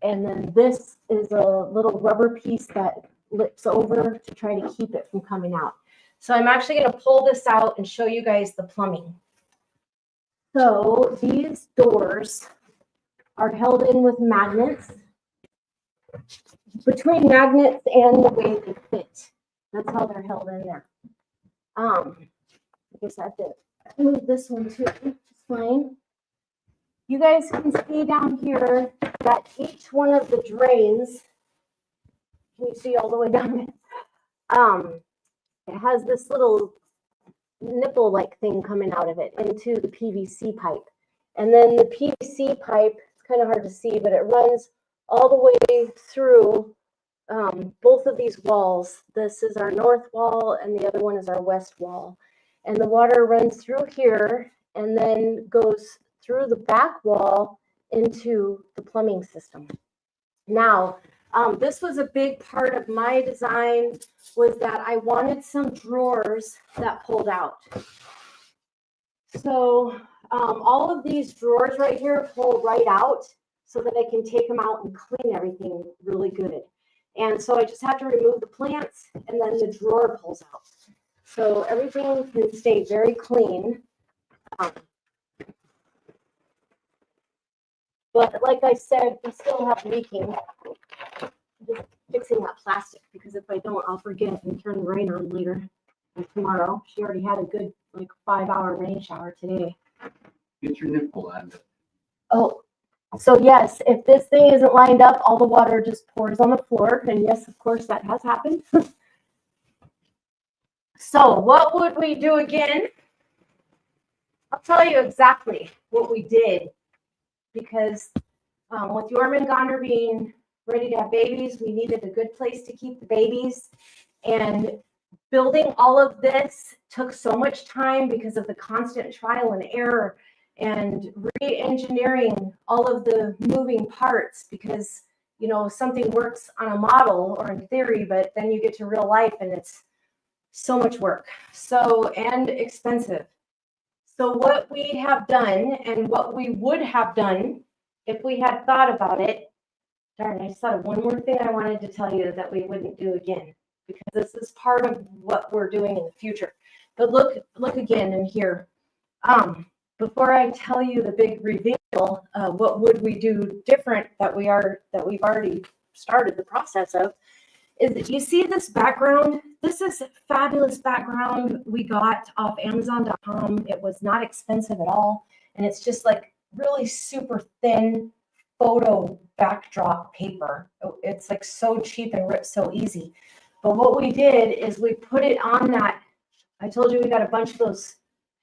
and then this is a little rubber piece that lips over to try to keep it from coming out. So I'm actually going to pull this out and show you guys the plumbing. So these doors are held in with magnets. Between magnets and the way they fit, that's how they're held in there. I guess I have to move this one too, which is fine. You guys can see down here that each one of the drains, can you see all the way down there? It has this little nipple-like thing coming out of it into the PVC pipe. And then the PVC pipe, it's kind of hard to see, but it runs all the way through both of these walls. This is our north wall and the other one is our west wall. And the water runs through here and then goes through the back wall into the plumbing system. Now, this was a big part of my design, was that I wanted some drawers that pulled out. So all of these drawers right here pull right out so that I can take them out and clean everything really good. And so I just have to remove the plants and then the drawer pulls out. So everything can stay very clean. But like I said, we still have leaking. Just fixing that plastic, because if I don't, I'll forget and turn the rain on later or tomorrow. She already had a good 5-hour rain shower today. Get your nipple on it. Oh, so yes, if this thing isn't lined up, all the water just pours on the floor. And yes, of course, that has happened. So what would we do again? I'll tell you exactly what we did, because with Jormungandr being ready to have babies, we needed a good place to keep the babies. And building all of this took so much time because of the constant trial and error and re-engineering all of the moving parts, because something works on a model or in theory, but then you get to real life and it's so much work, and expensive. So what we have done and what we would have done if we had thought about it, darn, I just thought of one more thing I wanted to tell you that we wouldn't do again, because this is part of what we're doing in the future. But look again in here. Before I tell you the big reveal, what would we do different that we've already started the process of, is that you see this background. This is a fabulous background we got off Amazon.com. It was not expensive at all, and it's just like really super thin photo backdrop paper. It's like so cheap and rips so easy. But what we did is we put it on that. I told you we got a bunch of those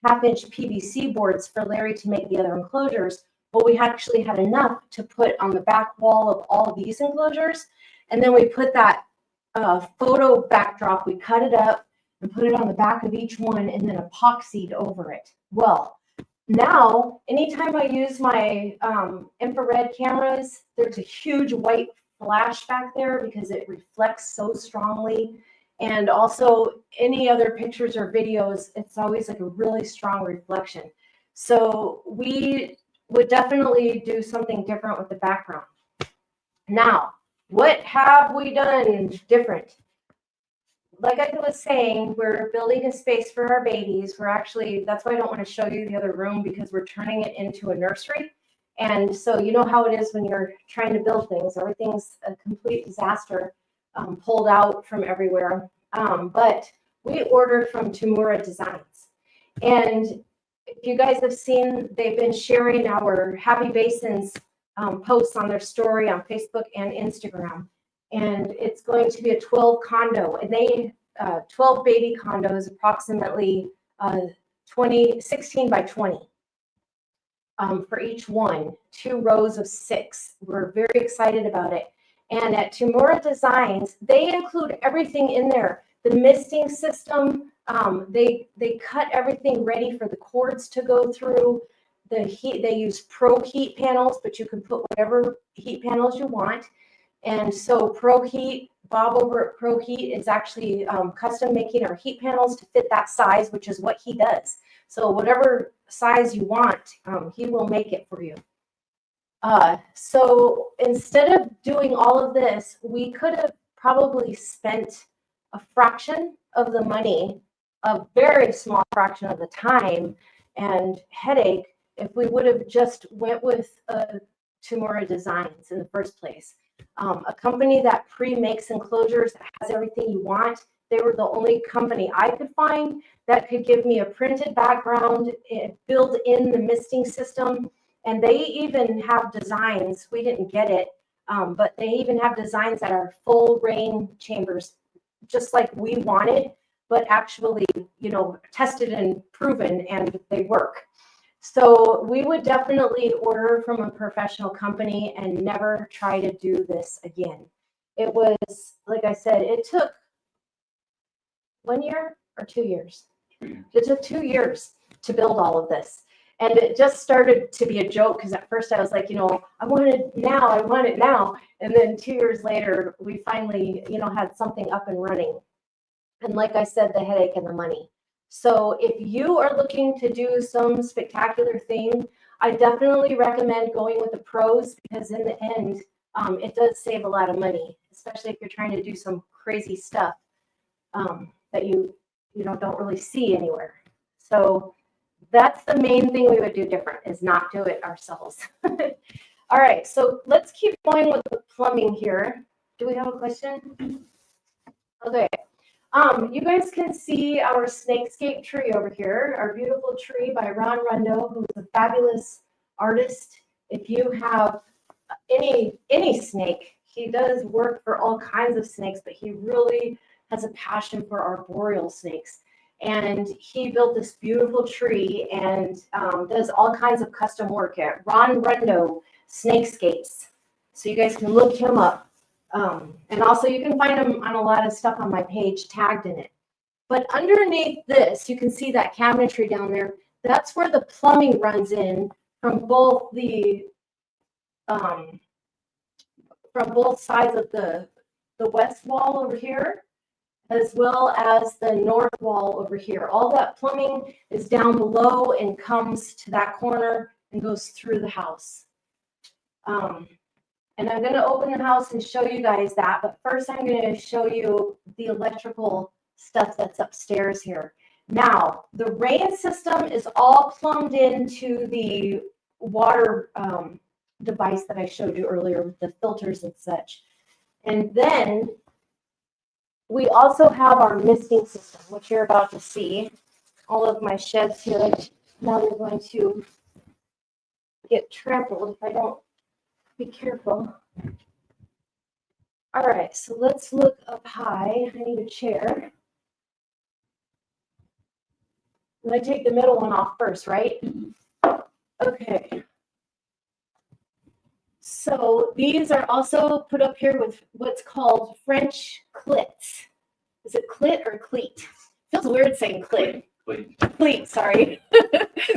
half-inch PVC boards for Larry to make the other enclosures. Well, we actually had enough to put on the back wall of all of these enclosures. And then we put that photo backdrop, we cut it up and put it on the back of each one and then epoxied over it. Well, now, anytime I use my infrared cameras, there's a huge white flash back there because it reflects so strongly. And also any other pictures or videos, it's always like a really strong reflection. So we would definitely do something different with the background. Now, what have we done different? Like I was saying, we're building a space for our babies. We're actually, that's why I don't want to show you the other room, because we're turning it into a nursery. And so you know how it is when you're trying to build things. Everything's a complete disaster, pulled out from everywhere. But we ordered from Tamura Designs. And if you guys have seen, they've been sharing our HappyBasins posts on their story on Facebook and Instagram. And it's going to be a 12 condo, and they 12 baby condos, approximately 16 by 20 for each one, 2 rows of 6. We're very excited about it. And at Tamura Designs, they include everything in there. The misting system, they cut everything ready for the cords to go through. The heat, they use Pro Heat panels, but you can put whatever heat panels you want. And so Pro Heat, Bob over at Pro Heat is actually custom making our heat panels to fit that size, which is what he does. So whatever size you want, he will make it for you. So instead of doing all of this, we could have probably spent a fraction of the money, a very small fraction of the time and headache if we would have just went with Tamura Designs in the first place. A company that pre-makes enclosures, that has everything you want. They were the only company I could find that could give me a printed background, build in the misting system, and they even have designs. We didn't get it, but they even have designs that are full rain chambers, just like we wanted, but actually, you know, tested and proven, and they work. So we would definitely order from a professional company and never try to do this again. It was, like I said, it took 1 year or 2 years. It took 2 years to build all of this. And it just started to be a joke because at first I was like, you know, I want it now, I want it now. And then 2 years later, we finally, you know, had something up and running. And like I said, the headache and the money. So if you are looking to do some spectacular thing, I definitely recommend going with the pros, because in the end, it does save a lot of money, especially if you're trying to do some crazy stuff that you know, don't really see anywhere. So that's the main thing we would do different, is not do it ourselves. All right, so let's keep going with the plumbing here. Do we have a question? Okay. You guys can see our snakescape tree over here, our beautiful tree by Ron Rondeau, who's a fabulous artist. If you have any snake, he does work for all kinds of snakes, but he really has a passion for arboreal snakes. And he built this beautiful tree and does all kinds of custom work at Ron Rondeau Snakescapes. So you guys can look him up. And also you can find them on a lot of stuff on my page tagged in it. But underneath this, you can see that cabinetry down there. That's where the plumbing runs in from both the from both sides of the west wall over here, as well as the north wall over here. All that plumbing is down below and comes to that corner and goes through the house. And I'm going to open the house and show you guys that. But first, I'm going to show you the electrical stuff that's upstairs here. Now, the rain system is all plumbed into the water device that I showed you earlier with the filters and such. And then we also have our misting system, which you're about to see. All of my sheds here, now they're going to get trampled if I don't be careful. All right, so let's look up high. I need a chair. I take the middle one off first, right? Okay. So these are also put up here with what's called French clits. Is it clit or cleat? Feels weird saying clit. Cleat, sorry.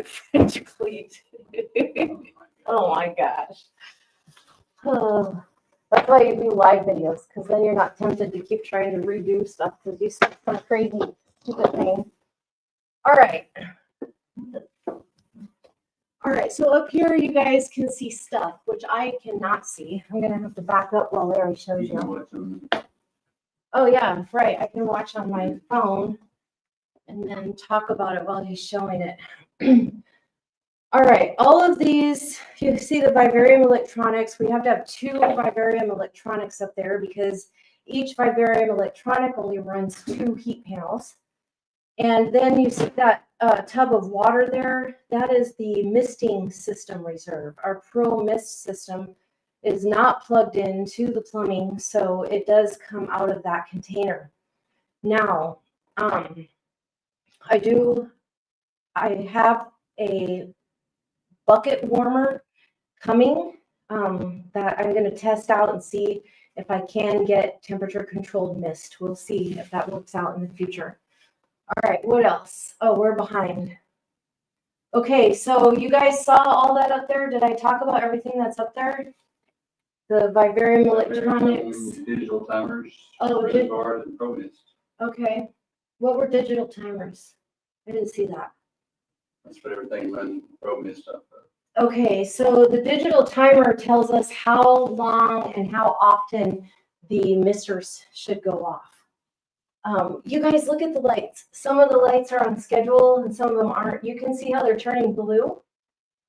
French cleat. Oh my gosh. Oh, that's why you do live videos, because then you're not tempted to keep trying to redo stuff because you see some crazy stupid thing. All right. All right, so up here you guys can see stuff, which I cannot see. I'm gonna have to back up while Larry shows you. Oh yeah, right. I can watch on my phone and then talk about it while he's showing it. All right, all of these, you see the vivarium electronics. We have to have 2 vivarium electronics up there because each vivarium electronic only runs 2 heat panels. And then you see that tub of water there. That is the misting system reserve. Our Pro Mist system is not plugged into the plumbing, so it does come out of that container. Now, I have a bucket warmer coming that I'm going to test out and see if I can get temperature controlled mist. We'll see if that works out in the future. All right, what else? Oh, we're behind. Okay, so you guys saw all that up there. Did I talk about everything that's up there? The vivarium electronics. Digital timers. Oh, reservoir and Pro Mist. Okay. What were digital timers? I didn't see that. That's what everything runs Pro Mist stuff. Okay, so the digital timer tells us how long and how often the misters should go off. You guys look at the lights. Some of the lights are on schedule and some of them aren't. You can see how they're turning blue.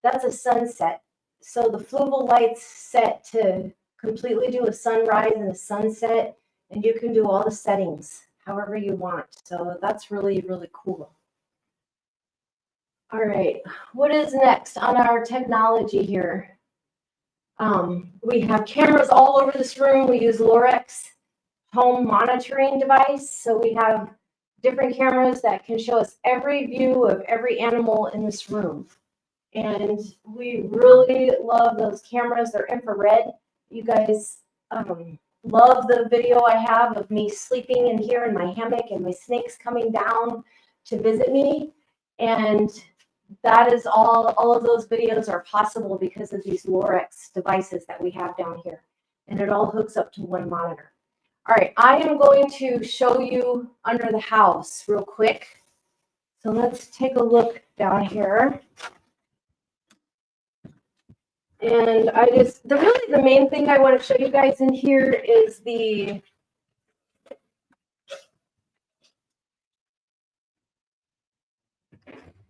That's a sunset. So the fluval lights set to completely do a sunrise and a sunset, and you can do all the settings however you want. So that's really, really cool. All right, what is next on our technology here? We have cameras all over this room. We use Lorex home monitoring device. So we have different cameras that can show us every view of every animal in this room. And we really love those cameras. They're infrared. You guys love the video I have of me sleeping in here in my hammock and my snakes coming down to visit me. And that is all of those videos are possible because of these Lorex devices that we have down here. And it all hooks up to one monitor. All right, I am going to show you under the house real quick. So let's take a look down here. And really the main thing I want to show you guys in here is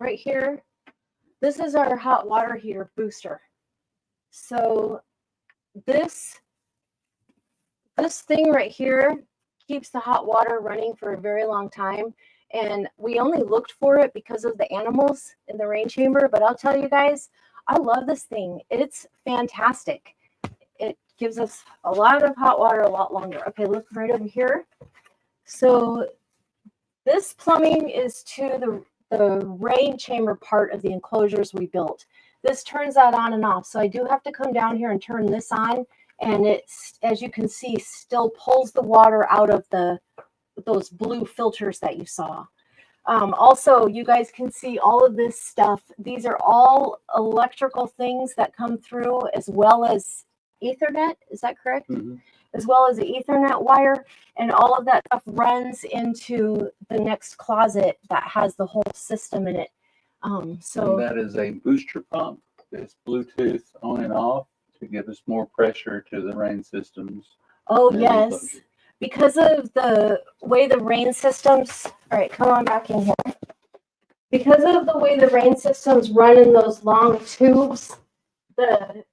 right here. This is our hot water heater booster. So this thing right here keeps the hot water running for a very long time. And we only looked for it because of the animals in the rain chamber. But I'll tell you guys, I love this thing. It's fantastic. It gives us a lot of hot water a lot longer. Okay, look right over here. So this plumbing is to the rain chamber part of the enclosures we built. This turns that on and off. So I do have to come down here and turn this on. And it's, as you can see, still pulls the water out of those blue filters that you saw. Also, you guys can see all of this stuff. These are all electrical things that come through as well as Ethernet. Is that correct? Mm-hmm. As well as the Ethernet wire. And all of that stuff runs into the next closet that has the whole system in it. So and that is a booster pump. It's Bluetooth on and off to give us more pressure to the rain systems. Oh, yes. Because of the way the rain systems, all right, come on back in here. Because of the way the rain systems run in those long tubes, the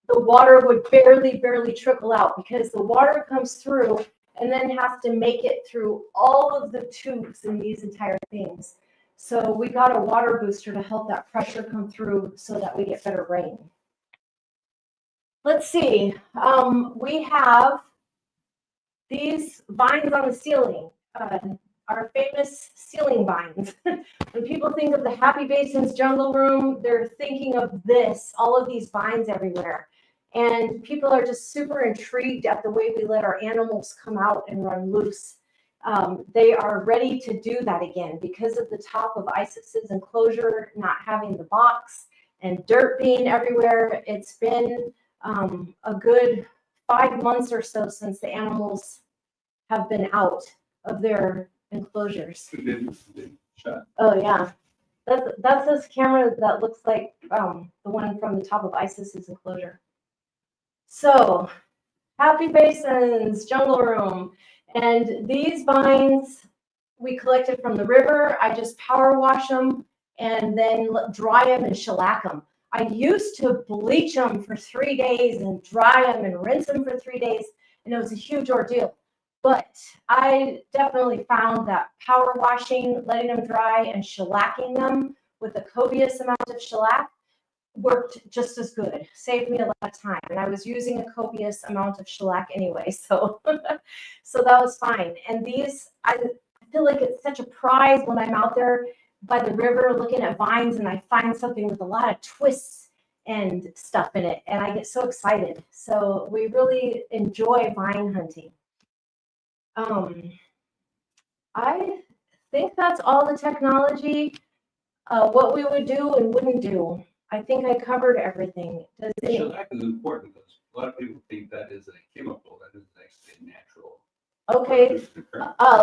water would barely trickle out because the water comes through and then has to make it through all of the tubes in these entire things. So we got a water booster to help that pressure come through so that we get better rain. Let's see, we have these vines on the ceiling. our famous ceiling vines. When people think of the HappyBasins jungle room, they're thinking of this, all of these vines everywhere. And people are just super intrigued at the way we let our animals come out and run loose. They are ready to do that again because of the top of Isis's enclosure not having the box and dirt being everywhere. It's been a good 5 months or so since the animals have been out of their enclosures. Shot. Oh yeah, that's this camera that looks like the one from the top of Isis's enclosure. So, HappyBasins jungle room, and these vines we collected from the river. I just power wash them and then dry them and shellac them. I used to bleach them for 3 days and dry them and rinse them for 3 days, and it was a huge ordeal. But I definitely found that power washing, letting them dry, and shellacking them with a copious amount of shellac worked just as good, saved me a lot of time. And I was using a copious amount of shellac anyway, so so that was fine. And these, I feel like it's such a prize when I'm out there by the river looking at vines and I find something with a lot of twists and stuff in it, and I get so excited. So we really enjoy vine hunting. I think that's all the technology, what we would do and wouldn't do. I think I covered everything. Does it? Shellac is important because a lot of people think that is a chemical, that is actually natural. Okay,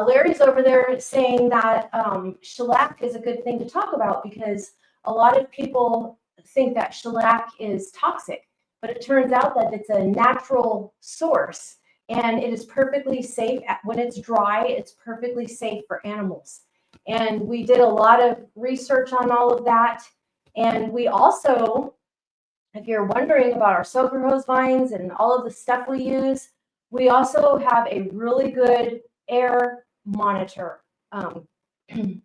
Larry's over there saying that shellac is a good thing to talk about because a lot of people think that shellac is toxic, but it turns out that it's a natural source and it is perfectly safe. When it's dry, it's perfectly safe for animals. And we did a lot of research on all of that. And we also, if you're wondering about our soaker hose vines and all of the stuff we use, we also have a really good air monitor, you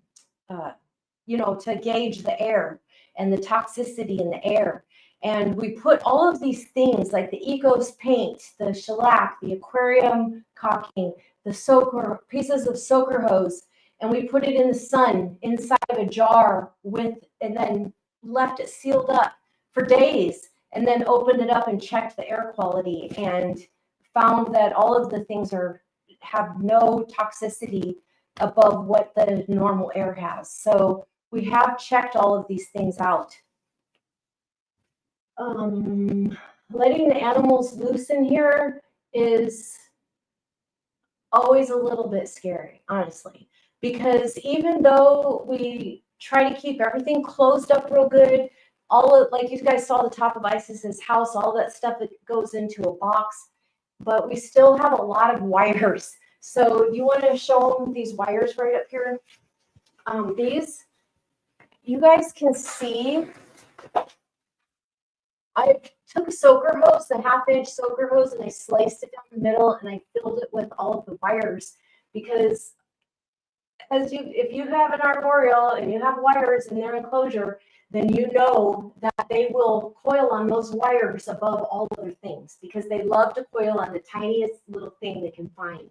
know, to gauge the air and the toxicity in the air. And we put all of these things like the Ecos paint, the shellac, the aquarium caulking, the soaker, pieces of soaker hose, and we put it in the sun inside of a jar with, and then left it sealed up for days, and then opened it up and checked the air quality and found that all of the things have no toxicity above what the normal air has. So we have checked all of these things out. Letting the animals loose in here is always a little bit scary, honestly, because even though we try to keep everything closed up real good, all of, like you guys saw the top of Isis's house, all that stuff that goes into a box, but we still have a lot of wires. So you want to show them these wires right up here? These, you guys can see, I took a soaker hose, the 1/2-inch soaker hose, and I sliced it down the middle and I filled it with all of the wires because if you have an arboreal and you have wires in their enclosure, then you know that they will coil on those wires above all other things because they love to coil on the tiniest little thing they can find.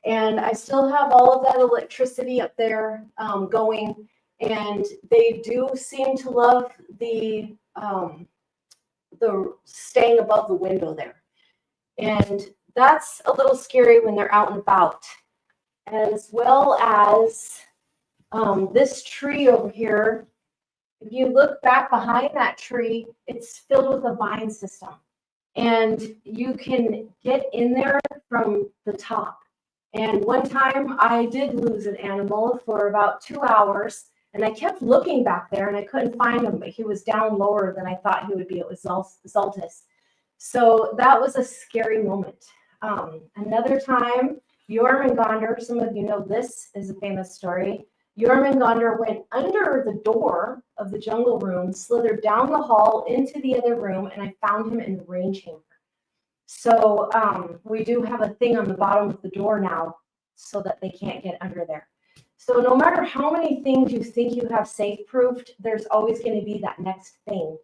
And I still have all of that electricity up there going, and they do seem to love the staying above the window there. And that's a little scary when they're out and about, as well as this tree over here. If you look back behind that tree, it's filled with a vine system, and you can get in there from the top. And one time I did lose an animal for about 2 hours, and I kept looking back there and I couldn't find him, but he was down lower than I thought he would be. It was Zaltis. So that was a scary moment. Another time, Jormungandr, some of you know this is a famous story. Jormungandr went under the door of the jungle room, slithered down the hall into the other room, and I found him in the rain chamber. So we do have a thing on the bottom of the door now so that they can't get under there. So no matter how many things you think you have safe-proofed, there's always going to be that next thing.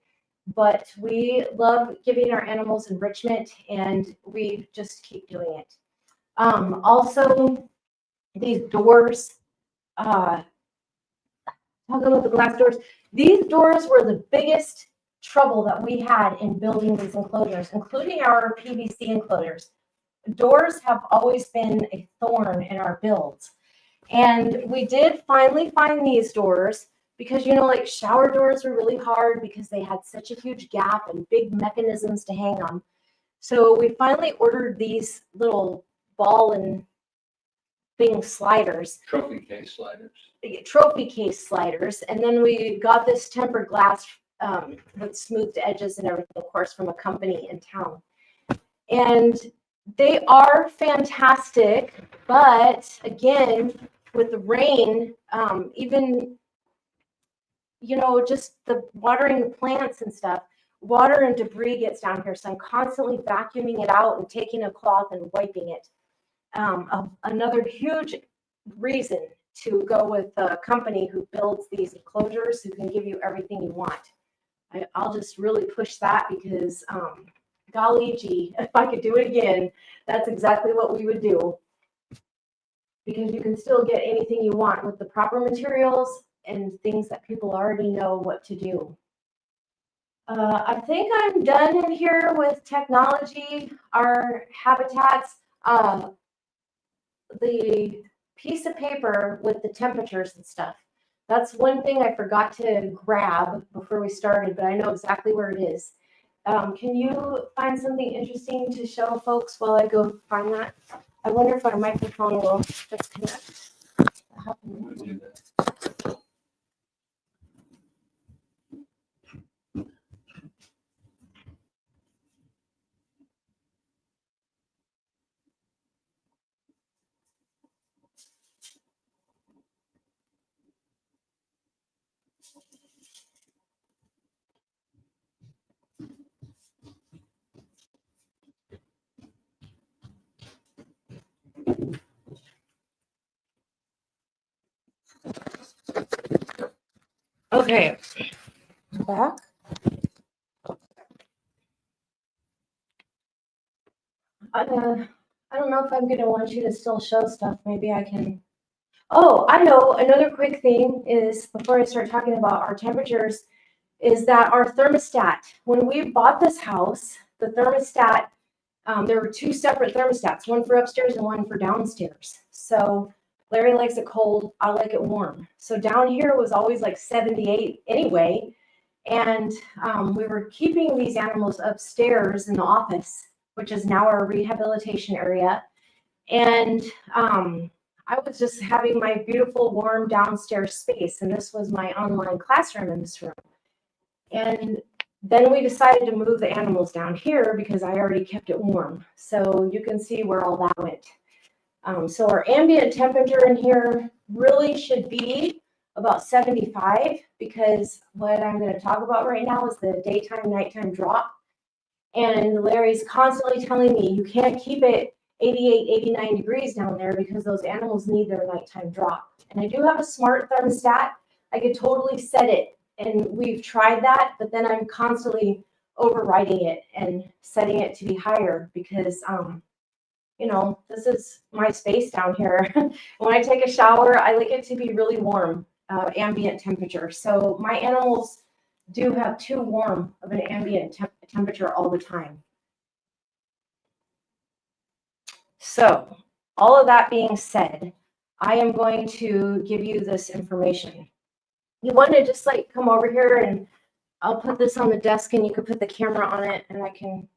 But we love giving our animals enrichment, and we just keep doing it. Also, these doors, talking about the glass doors, these doors were the biggest trouble that we had in building these enclosures, including our PVC enclosures. Doors have always been a thorn in our builds. And we did finally find these doors because, you know, like shower doors were really hard because they had such a huge gap and big mechanisms to hang on. So we finally ordered these little ball and thing sliders. Trophy case sliders. Trophy case sliders. And then we got this tempered glass with smoothed edges and everything, of course, from a company in town. And they are fantastic, but again, with the rain, even, you know, just the watering the plants and stuff, water and debris gets down here. So I'm constantly vacuuming it out and taking a cloth and wiping it. Another huge reason to go with a company who builds these enclosures, who can give you everything you want. I'll just really push that because, golly gee, if I could do it again, that's exactly what we would do. Because you can still get anything you want with the proper materials and things that people already know what to do. I think I'm done in here with technology, our habitats. The piece of paper with the temperatures and stuff. That's one thing I forgot to grab before we started, but I know exactly where it is. Can you find something interesting to show folks while I go find that? I wonder if our microphone will disconnect. We'll do that. Okay, back. I don't know if I'm gonna want you to still show stuff. Maybe I can. Oh, I know. Another quick thing is before I start talking about our temperatures, is that our thermostat. When we bought this house, the thermostat, there were two separate thermostats, one for upstairs and one for downstairs. So Larry likes it cold, I like it warm. So down here was always like 78 anyway. And we were keeping these animals upstairs in the office, which is now our rehabilitation area. And I was just having my beautiful warm downstairs space. And this was my online classroom in this room. And then we decided to move the animals down here because I already kept it warm. So you can see where all that went. So our ambient temperature in here really should be about 75 because what I'm going to talk about right now is the daytime, nighttime drop. And Larry's constantly telling me you can't keep it 88, 89 degrees down there because those animals need their nighttime drop. And I do have a smart thermostat. I could totally set it. And we've tried that, but then I'm constantly overriding it and setting it to be higher because, you know, this is my space down here. When I take a shower, I like it to be really warm, ambient temperature. So my animals do have too warm of an ambient temperature all the time. So all of that being said, I am going to give you this information. You want to just like come over here and I'll put this on the desk and you can put the camera on it and I can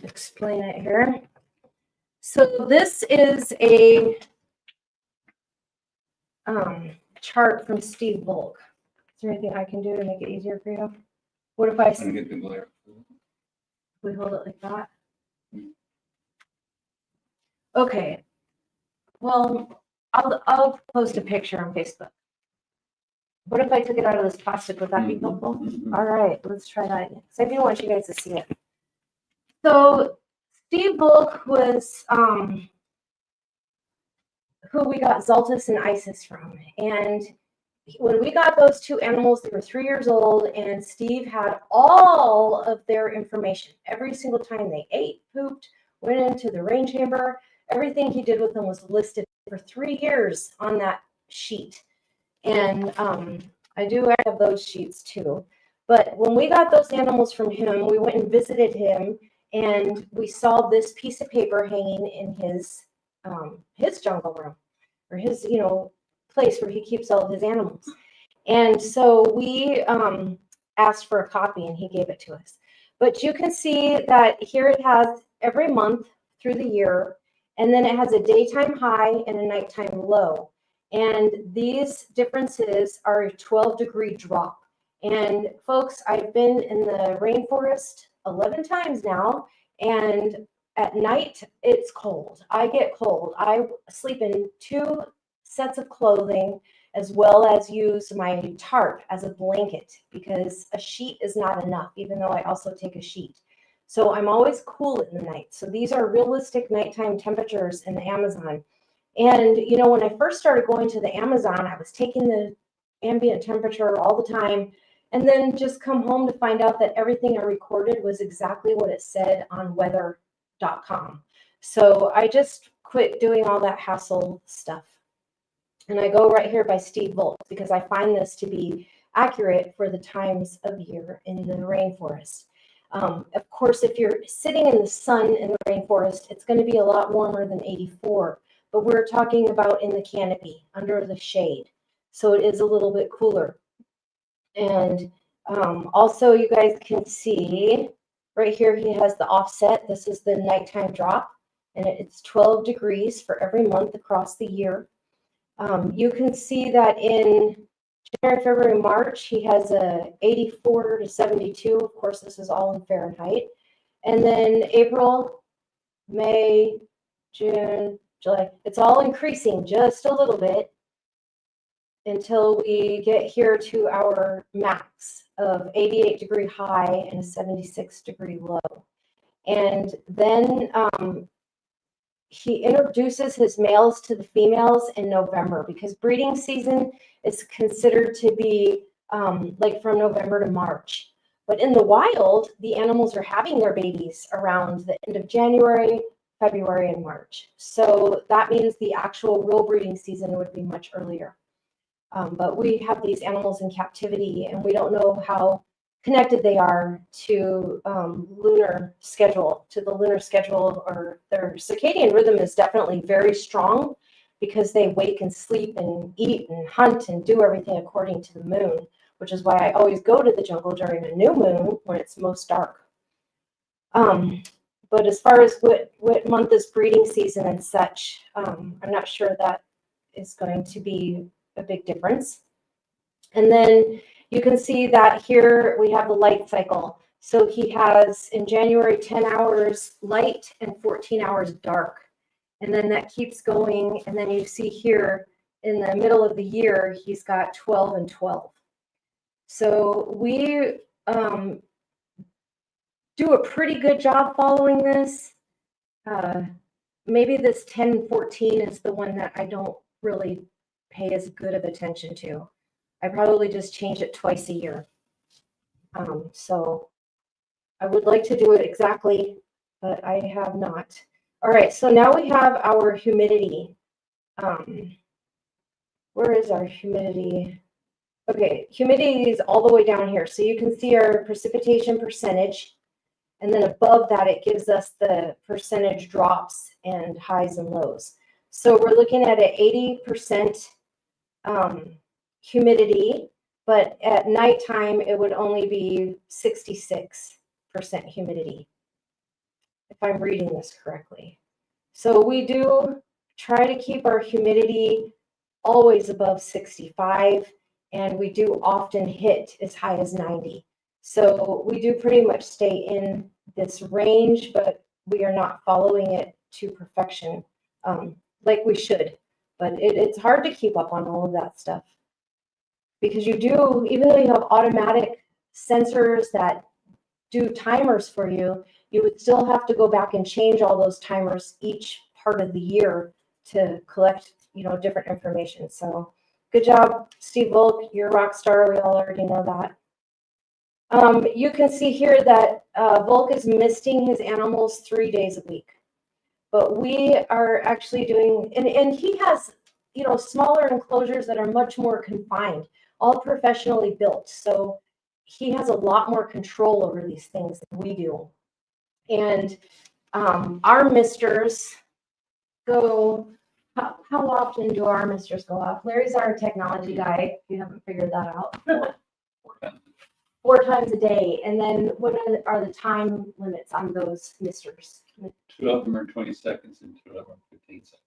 explain it here. So this is a chart from Steve Volk. Is there anything I can do to make it easier for you? What if I get the glare. we hold it like that? Okay. Well, I'll post a picture on Facebook. What if I took it out of this plastic? Would that be helpful? All right, let's try that. So I do want you guys to see it. So Steve Volk was who we got Zaltis and Isis from. And when we got those two animals, they were 3 years old, and Steve had all of their information. Every single time they ate, pooped, went into the rain chamber, everything he did with them was listed for 3 years on that sheet. And I do have those sheets too. But when we got those animals from him, we went and visited him, and we saw this piece of paper hanging in his jungle room, or his, place where he keeps all of his animals. And so we asked for a copy, and he gave it to us. But you can see that here it has every month through the year, and then it has a daytime high and a nighttime low. And these differences are a 12-degree drop. And folks, I've been in the rainforest 11 times now, and at night it's cold. I get cold. I sleep in 2 sets of clothing, as well as use my tarp as a blanket, because a sheet is not enough, even though I also take a sheet. So I'm always cool in the night. So these are realistic nighttime temperatures in the Amazon. And, when I first started going to the Amazon, I was taking the ambient temperature all the time, and then just come home to find out that everything I recorded was exactly what it said on weather.com. So I just quit doing all that hassle stuff. And I go right here by Steve Volk, because I find this to be accurate for the times of year in the rainforest. Of course, if you're sitting in the sun in the rainforest, it's going to be a lot warmer than 84. But we're talking about in the canopy, under the shade. So it is a little bit cooler. And also, you guys can see right here, he has the offset. This is the nighttime drop, and it's 12 degrees for every month across the year. You can see that in January, February, March, he has a 84 to 72. Of course, this is all in Fahrenheit. And then April, May, June, July, it's all increasing just a little bit until we get here to our max of 88-degree high and a 76-degree low. And then he introduces his males to the females in November, because breeding season is considered to be like from November to March. But in the wild, the animals are having their babies around the end of January, February, and March. So that means the actual real breeding season would be much earlier. But we have these animals in captivity, and we don't know how connected they are to the lunar schedule, or their circadian rhythm is definitely very strong, because they wake and sleep and eat and hunt and do everything according to the moon, which is why I always go to the jungle during a new moon when it's most dark. But as far as what month is breeding season and such, I'm not sure that is going to be a big difference. And then you can see that here we have the light cycle. So he has in January 10 hours light and 14 hours dark. And then that keeps going. And then you see here in the middle of the year, he's got 12 and 12. So we do a pretty good job following this. Maybe this 10-14 is the one that I don't really pay as good of attention to. I probably just change it twice a year. So I would like to do it exactly, but I have not. All right, so now we have our humidity. Where is our humidity? Okay, humidity is all the way down here. So you can see our precipitation percentage. And then above that, it gives us the percentage drops and highs and lows. So we're looking at an 80% humidity, but at nighttime, it would only be 66% humidity, if I'm reading this correctly. So we do try to keep our humidity always above 65, and we do often hit as high as 90. So we do pretty much stay in this range, but we are not following it to perfection like we should. But it's hard to keep up on all of that stuff, because you do, even though you have automatic sensors that do timers for you, you would still have to go back and change all those timers each part of the year to collect, different information. So good job, Steve Volk. You're a rock star. We all already know that. You can see here that Volk is misting his animals 3 days a week. but we are actually doing, and he has, you know, smaller enclosures that are much more confined, all professionally built. So he has a lot more control over these things than we do. And our misters go, how often do our misters go off? Larry's our technology guy, if you haven't figured that out. 4 times a day. And then what are the time limits on those misters? 2 of them are 20 seconds and 2 of them are 15 seconds.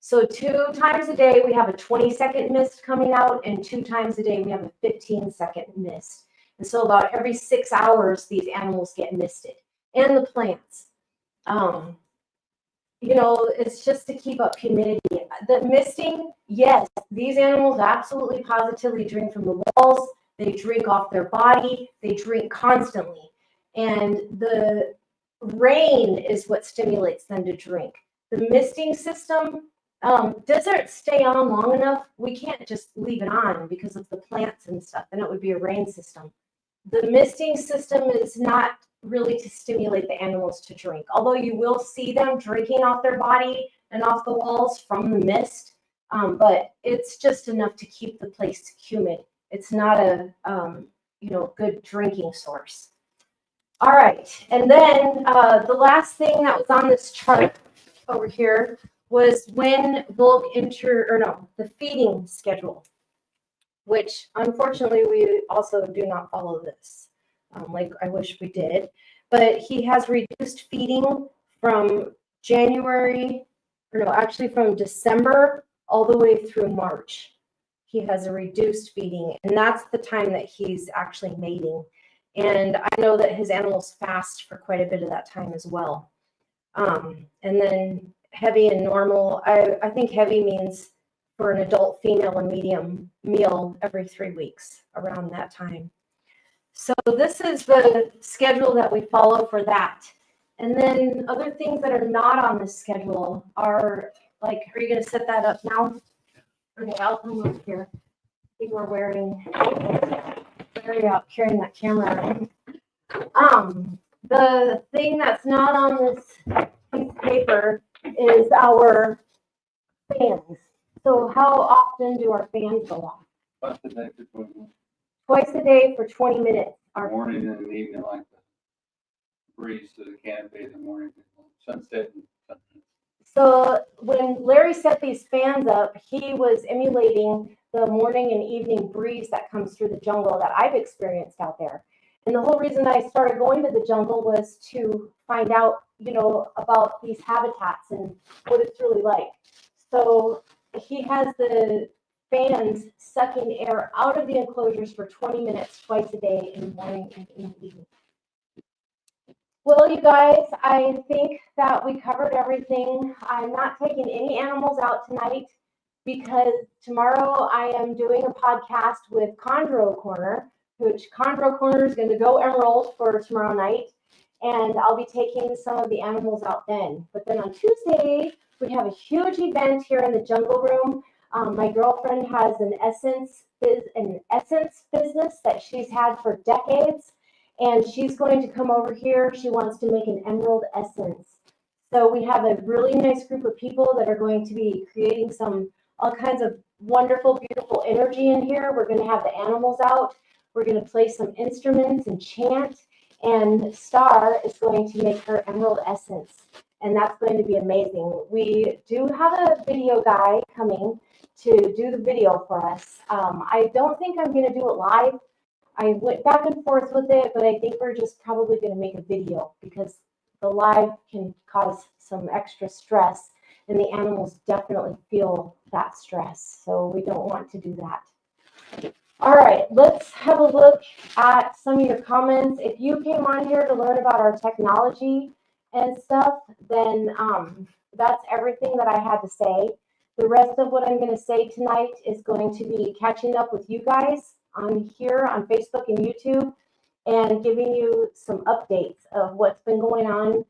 So 2 times a day, we have a 20-second mist coming out, and 2 times a day, we have a 15-second mist. And so about every 6 hours, these animals get misted, and the plants. You know, it's just to keep up humidity. The misting, yes, these animals absolutely positively drink from the walls. They drink off their body. They drink constantly. And the rain is what stimulates them to drink. The misting system doesn't stay on long enough. We can't just leave it on because of the plants and stuff, and it would be a rain system. The misting system is not really to stimulate the animals to drink, although you will see them drinking off their body and off the walls from the mist, but it's just enough to keep the place humid. It's not a you know, good drinking source. All right, and then the last thing that was on this chart over here was when bulk the feeding schedule, which unfortunately we also do not follow this. Like I wish we did, but he has reduced feeding from from December all the way through March. He has a reduced feeding, and that's the time that he's actually mating. And I know that his animals fast for quite a bit of that time as well. And then heavy and normal, I think heavy means for an adult female and medium meal every 3 weeks around that time. So this is the schedule that we follow for that. And then other things that are not on this schedule are like, are you going to set that up now? Okay, I'll come over here. I think we're wearing, very out carrying that camera. The thing that's not on this piece of paper is our fans. So how often do our fans go off? Twice a day for 20 minutes. Twice a day for 20 minutes. Our Morning and evening, like the breeze to the canopy in the morning, sunset and sunset. So when Larry set these fans up, he was emulating the morning and evening breeze that comes through the jungle that I've experienced out there. And the whole reason I started going to the jungle was to find out, you know, about these habitats and what it's really like. So he has the fans sucking air out of the enclosures for 20 minutes twice a day in the morning and in the evening. Well, you guys, I think that we covered everything. I'm not taking any animals out tonight because tomorrow I am doing a podcast with Chondro Corner, which Chondro Corner is going to go emerald for tomorrow night. And I'll be taking some of the animals out then. But then on Tuesday, we have a huge event here in the jungle room. My girlfriend has an essence business that she's had for decades. And she's going to come over here. She wants to make an emerald essence. So we have a really nice group of people that are going to be creating all kinds of wonderful, beautiful energy in here. We're going to have the animals out. We're going to play some instruments and chant. And Star is going to make her emerald essence. And that's going to be amazing. We do have a video guy coming to do the video for us. I don't think I'm going to do it live. I went back and forth with it, but I think we're just probably going to make a video because the live can cause some extra stress, and the animals definitely feel that stress. So we don't want to do that. All right, let's have a look at some of your comments. If you came on here to learn about our technology and stuff, then that's everything that I had to say. The rest of what I'm going to say tonight is going to be catching up with you guys on here on Facebook and YouTube and giving you some updates of what's been going on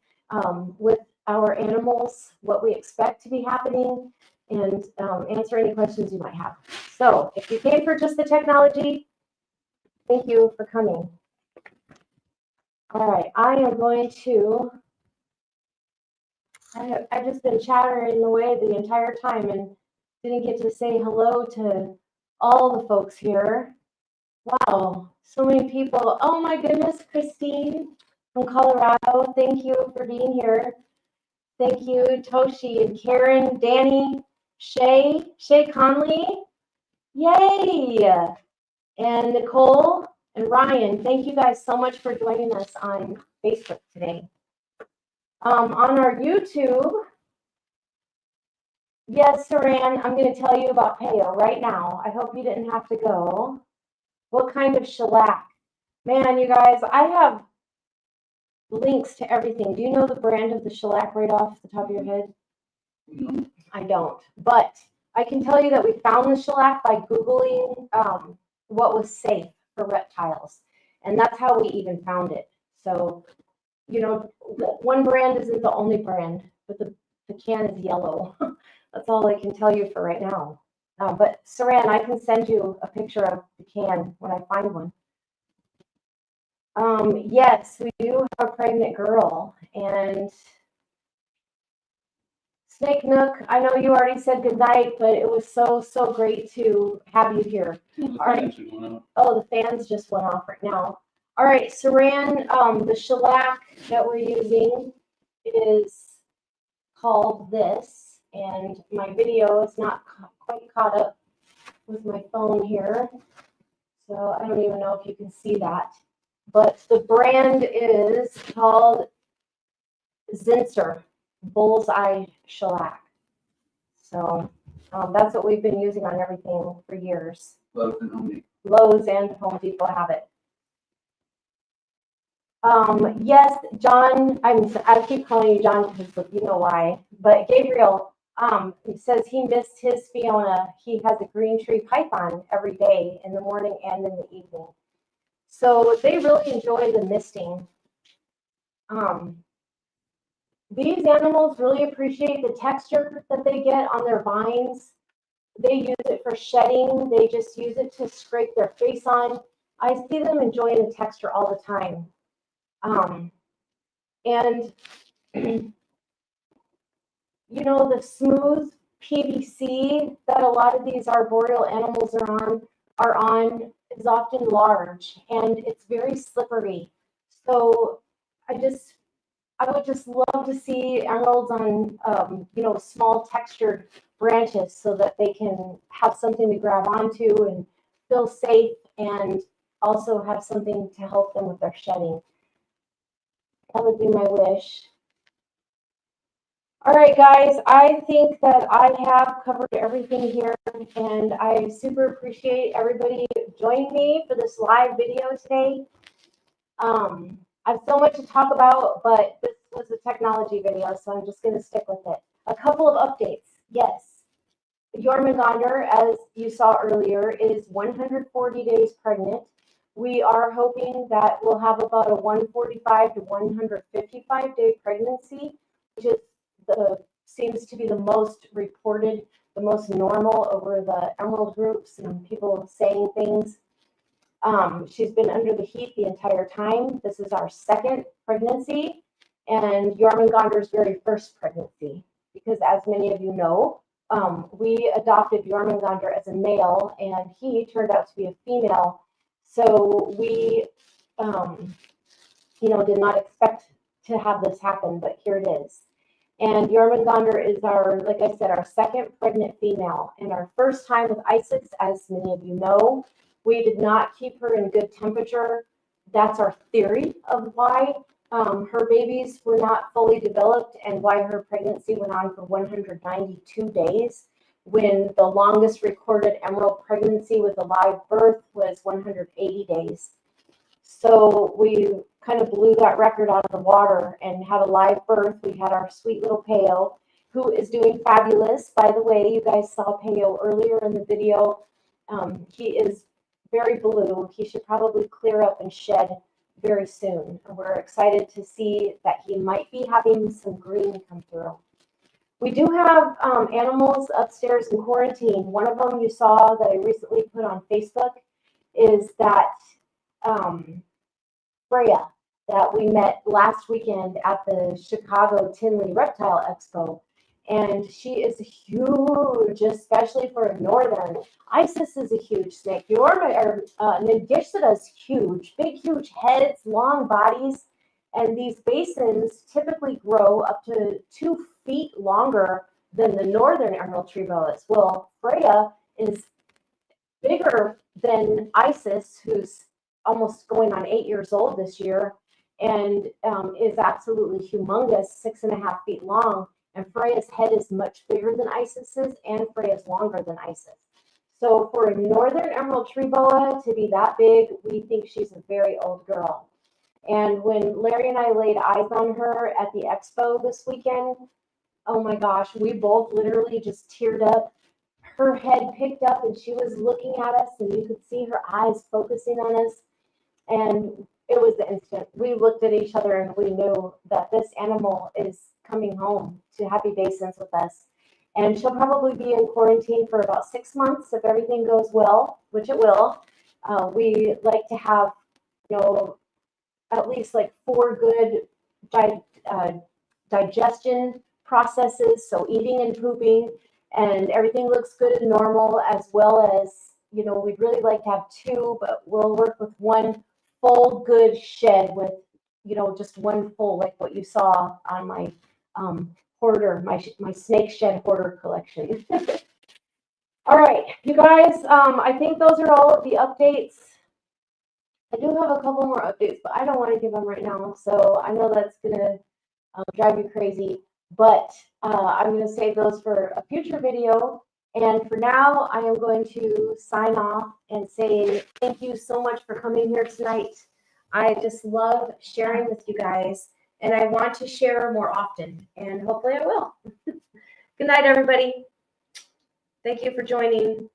with our animals, what we expect to be happening, and answer any questions you might have. So if you came for just the technology, thank you for coming. All right, I am going to I've just been chattering away the entire time and didn't get to say hello to all the folks here. Wow, so many people. Oh my goodness, Christine from Colorado. Thank you for being here. Thank you, Toshi and Karen, Danny, Shay Conley. Yay! And Nicole and Ryan. Thank you guys so much for joining us on Facebook today. On our YouTube, yes, Saran, I'm going to tell you about Peo right now. I hope you didn't have to go. What kind of shellac? Man, you guys, I have links to everything. Do you know the brand of the shellac right off the top of your head? No. I don't, but I can tell you that we found the shellac by Googling what was safe for reptiles. And that's how we even found it. So, you know, one brand isn't the only brand, but the can is yellow. That's all I can tell you for right now. But Saran, I can send you a picture of the can when I find one. Yes, we do have a pregnant girl. And Snake Nook, I know you already said goodnight, but it was so great to have you here. The All right. fans are going out. Oh, the fans just went off right now. All right, Saran, the shellac that we're using is called this, and my video is not quite caught up with my phone here, so I don't even know if you can see that. But the brand is called Zinsser Bullseye Shellac. So that's what we've been using on everything for years. Lowe's and Home Depot. Lowe's and Home Depot have it. Yes, John, I keep calling you John because you know why, but Gabriel says he missed his Fiona. He has a green tree python every day in the morning and in the evening. So they really enjoy the misting. These animals really appreciate the texture that they get on their vines. They use it for shedding. They just use it to scrape their face on. I see them enjoying the texture all the time. And you know, the smooth PVC that a lot of these arboreal animals are on is often large and it's very slippery. So I would just love to see emeralds on you know, small textured branches so that they can have something to grab onto and feel safe and also have something to help them with their shedding. That would be my wish. All right, guys, I think that I have covered everything here, and I super appreciate everybody joining me for this live video today. I have so much to talk about, but this was a technology video, so I'm just going to stick with it. A couple of updates. Yes, Jormungandr, as you saw earlier, is 140 days pregnant. We are hoping that we'll have about a 145 to 155 day pregnancy, which is seems to be the most reported, the most normal over the emerald groups and people saying things. She's been under the heat the entire time. This is our second pregnancy and Jormungandr's very first pregnancy, because as many of you know, we adopted Jormungandr as a male and he turned out to be a female. So we, you know, did not expect to have this happen, but here it is. And Jormungandr is our, like I said, our second pregnant female and our first time with Isaacs, as many of you know. We did not keep her in good temperature. That's our theory of why her babies were not fully developed and why her pregnancy went on for 192 days when the longest recorded emerald pregnancy with a live birth was 180 days. So we kind of blew that record out of the water and had a live birth. We had our sweet little Peo, who is doing fabulous. By the way, you guys saw Peo earlier in the video. He is very blue. He should probably clear up and shed very soon. We're excited to see that he might be having some green come through. We do have animals upstairs in quarantine. One of them you saw that I recently put on Facebook is that Freya. that we met last weekend at the Chicago Tinley Reptile Expo. And she is huge, especially for a northern. Isis is a huge snake. Nagishita is huge, big, huge heads, long bodies. And these basins typically grow up to 2 feet longer than the northern emerald tree boas. Well, Freya is bigger than Isis, who's almost going on 8 years old this year, and is absolutely humongous, 6.5 feet long. And Freya's head is much bigger than Isis's, and Freya's longer than Isis. So for a northern emerald tree boa to be that big, we think she's a very old girl. And when Larry and I laid eyes on her at the expo this weekend, oh my gosh, we both literally just teared up. Her head picked up and she was looking at us, and you could see her eyes focusing on us. And it was the instant. We looked at each other and we knew that this animal is coming home to HappyBasins with us. And she'll probably be in quarantine for about 6 months if everything goes well, which it will. We like to have, at least like 4 good digestion processes, so eating and pooping, and everything looks good and normal, as well as, we'd really like to have 2, but we'll work with 1 full good shed with, just 1 full, like what you saw on my hoarder, my snake shed hoarder collection. All right, you guys, I think those are all of the updates. I do have a couple more updates, but I don't want to give them right now. So I know that's going to drive you crazy, but I'm going to save those for a future video. And for now, I am going to sign off and say thank you so much for coming here tonight. I just love sharing with you guys, and I want to share more often, and hopefully I will. Good night, everybody. Thank you for joining.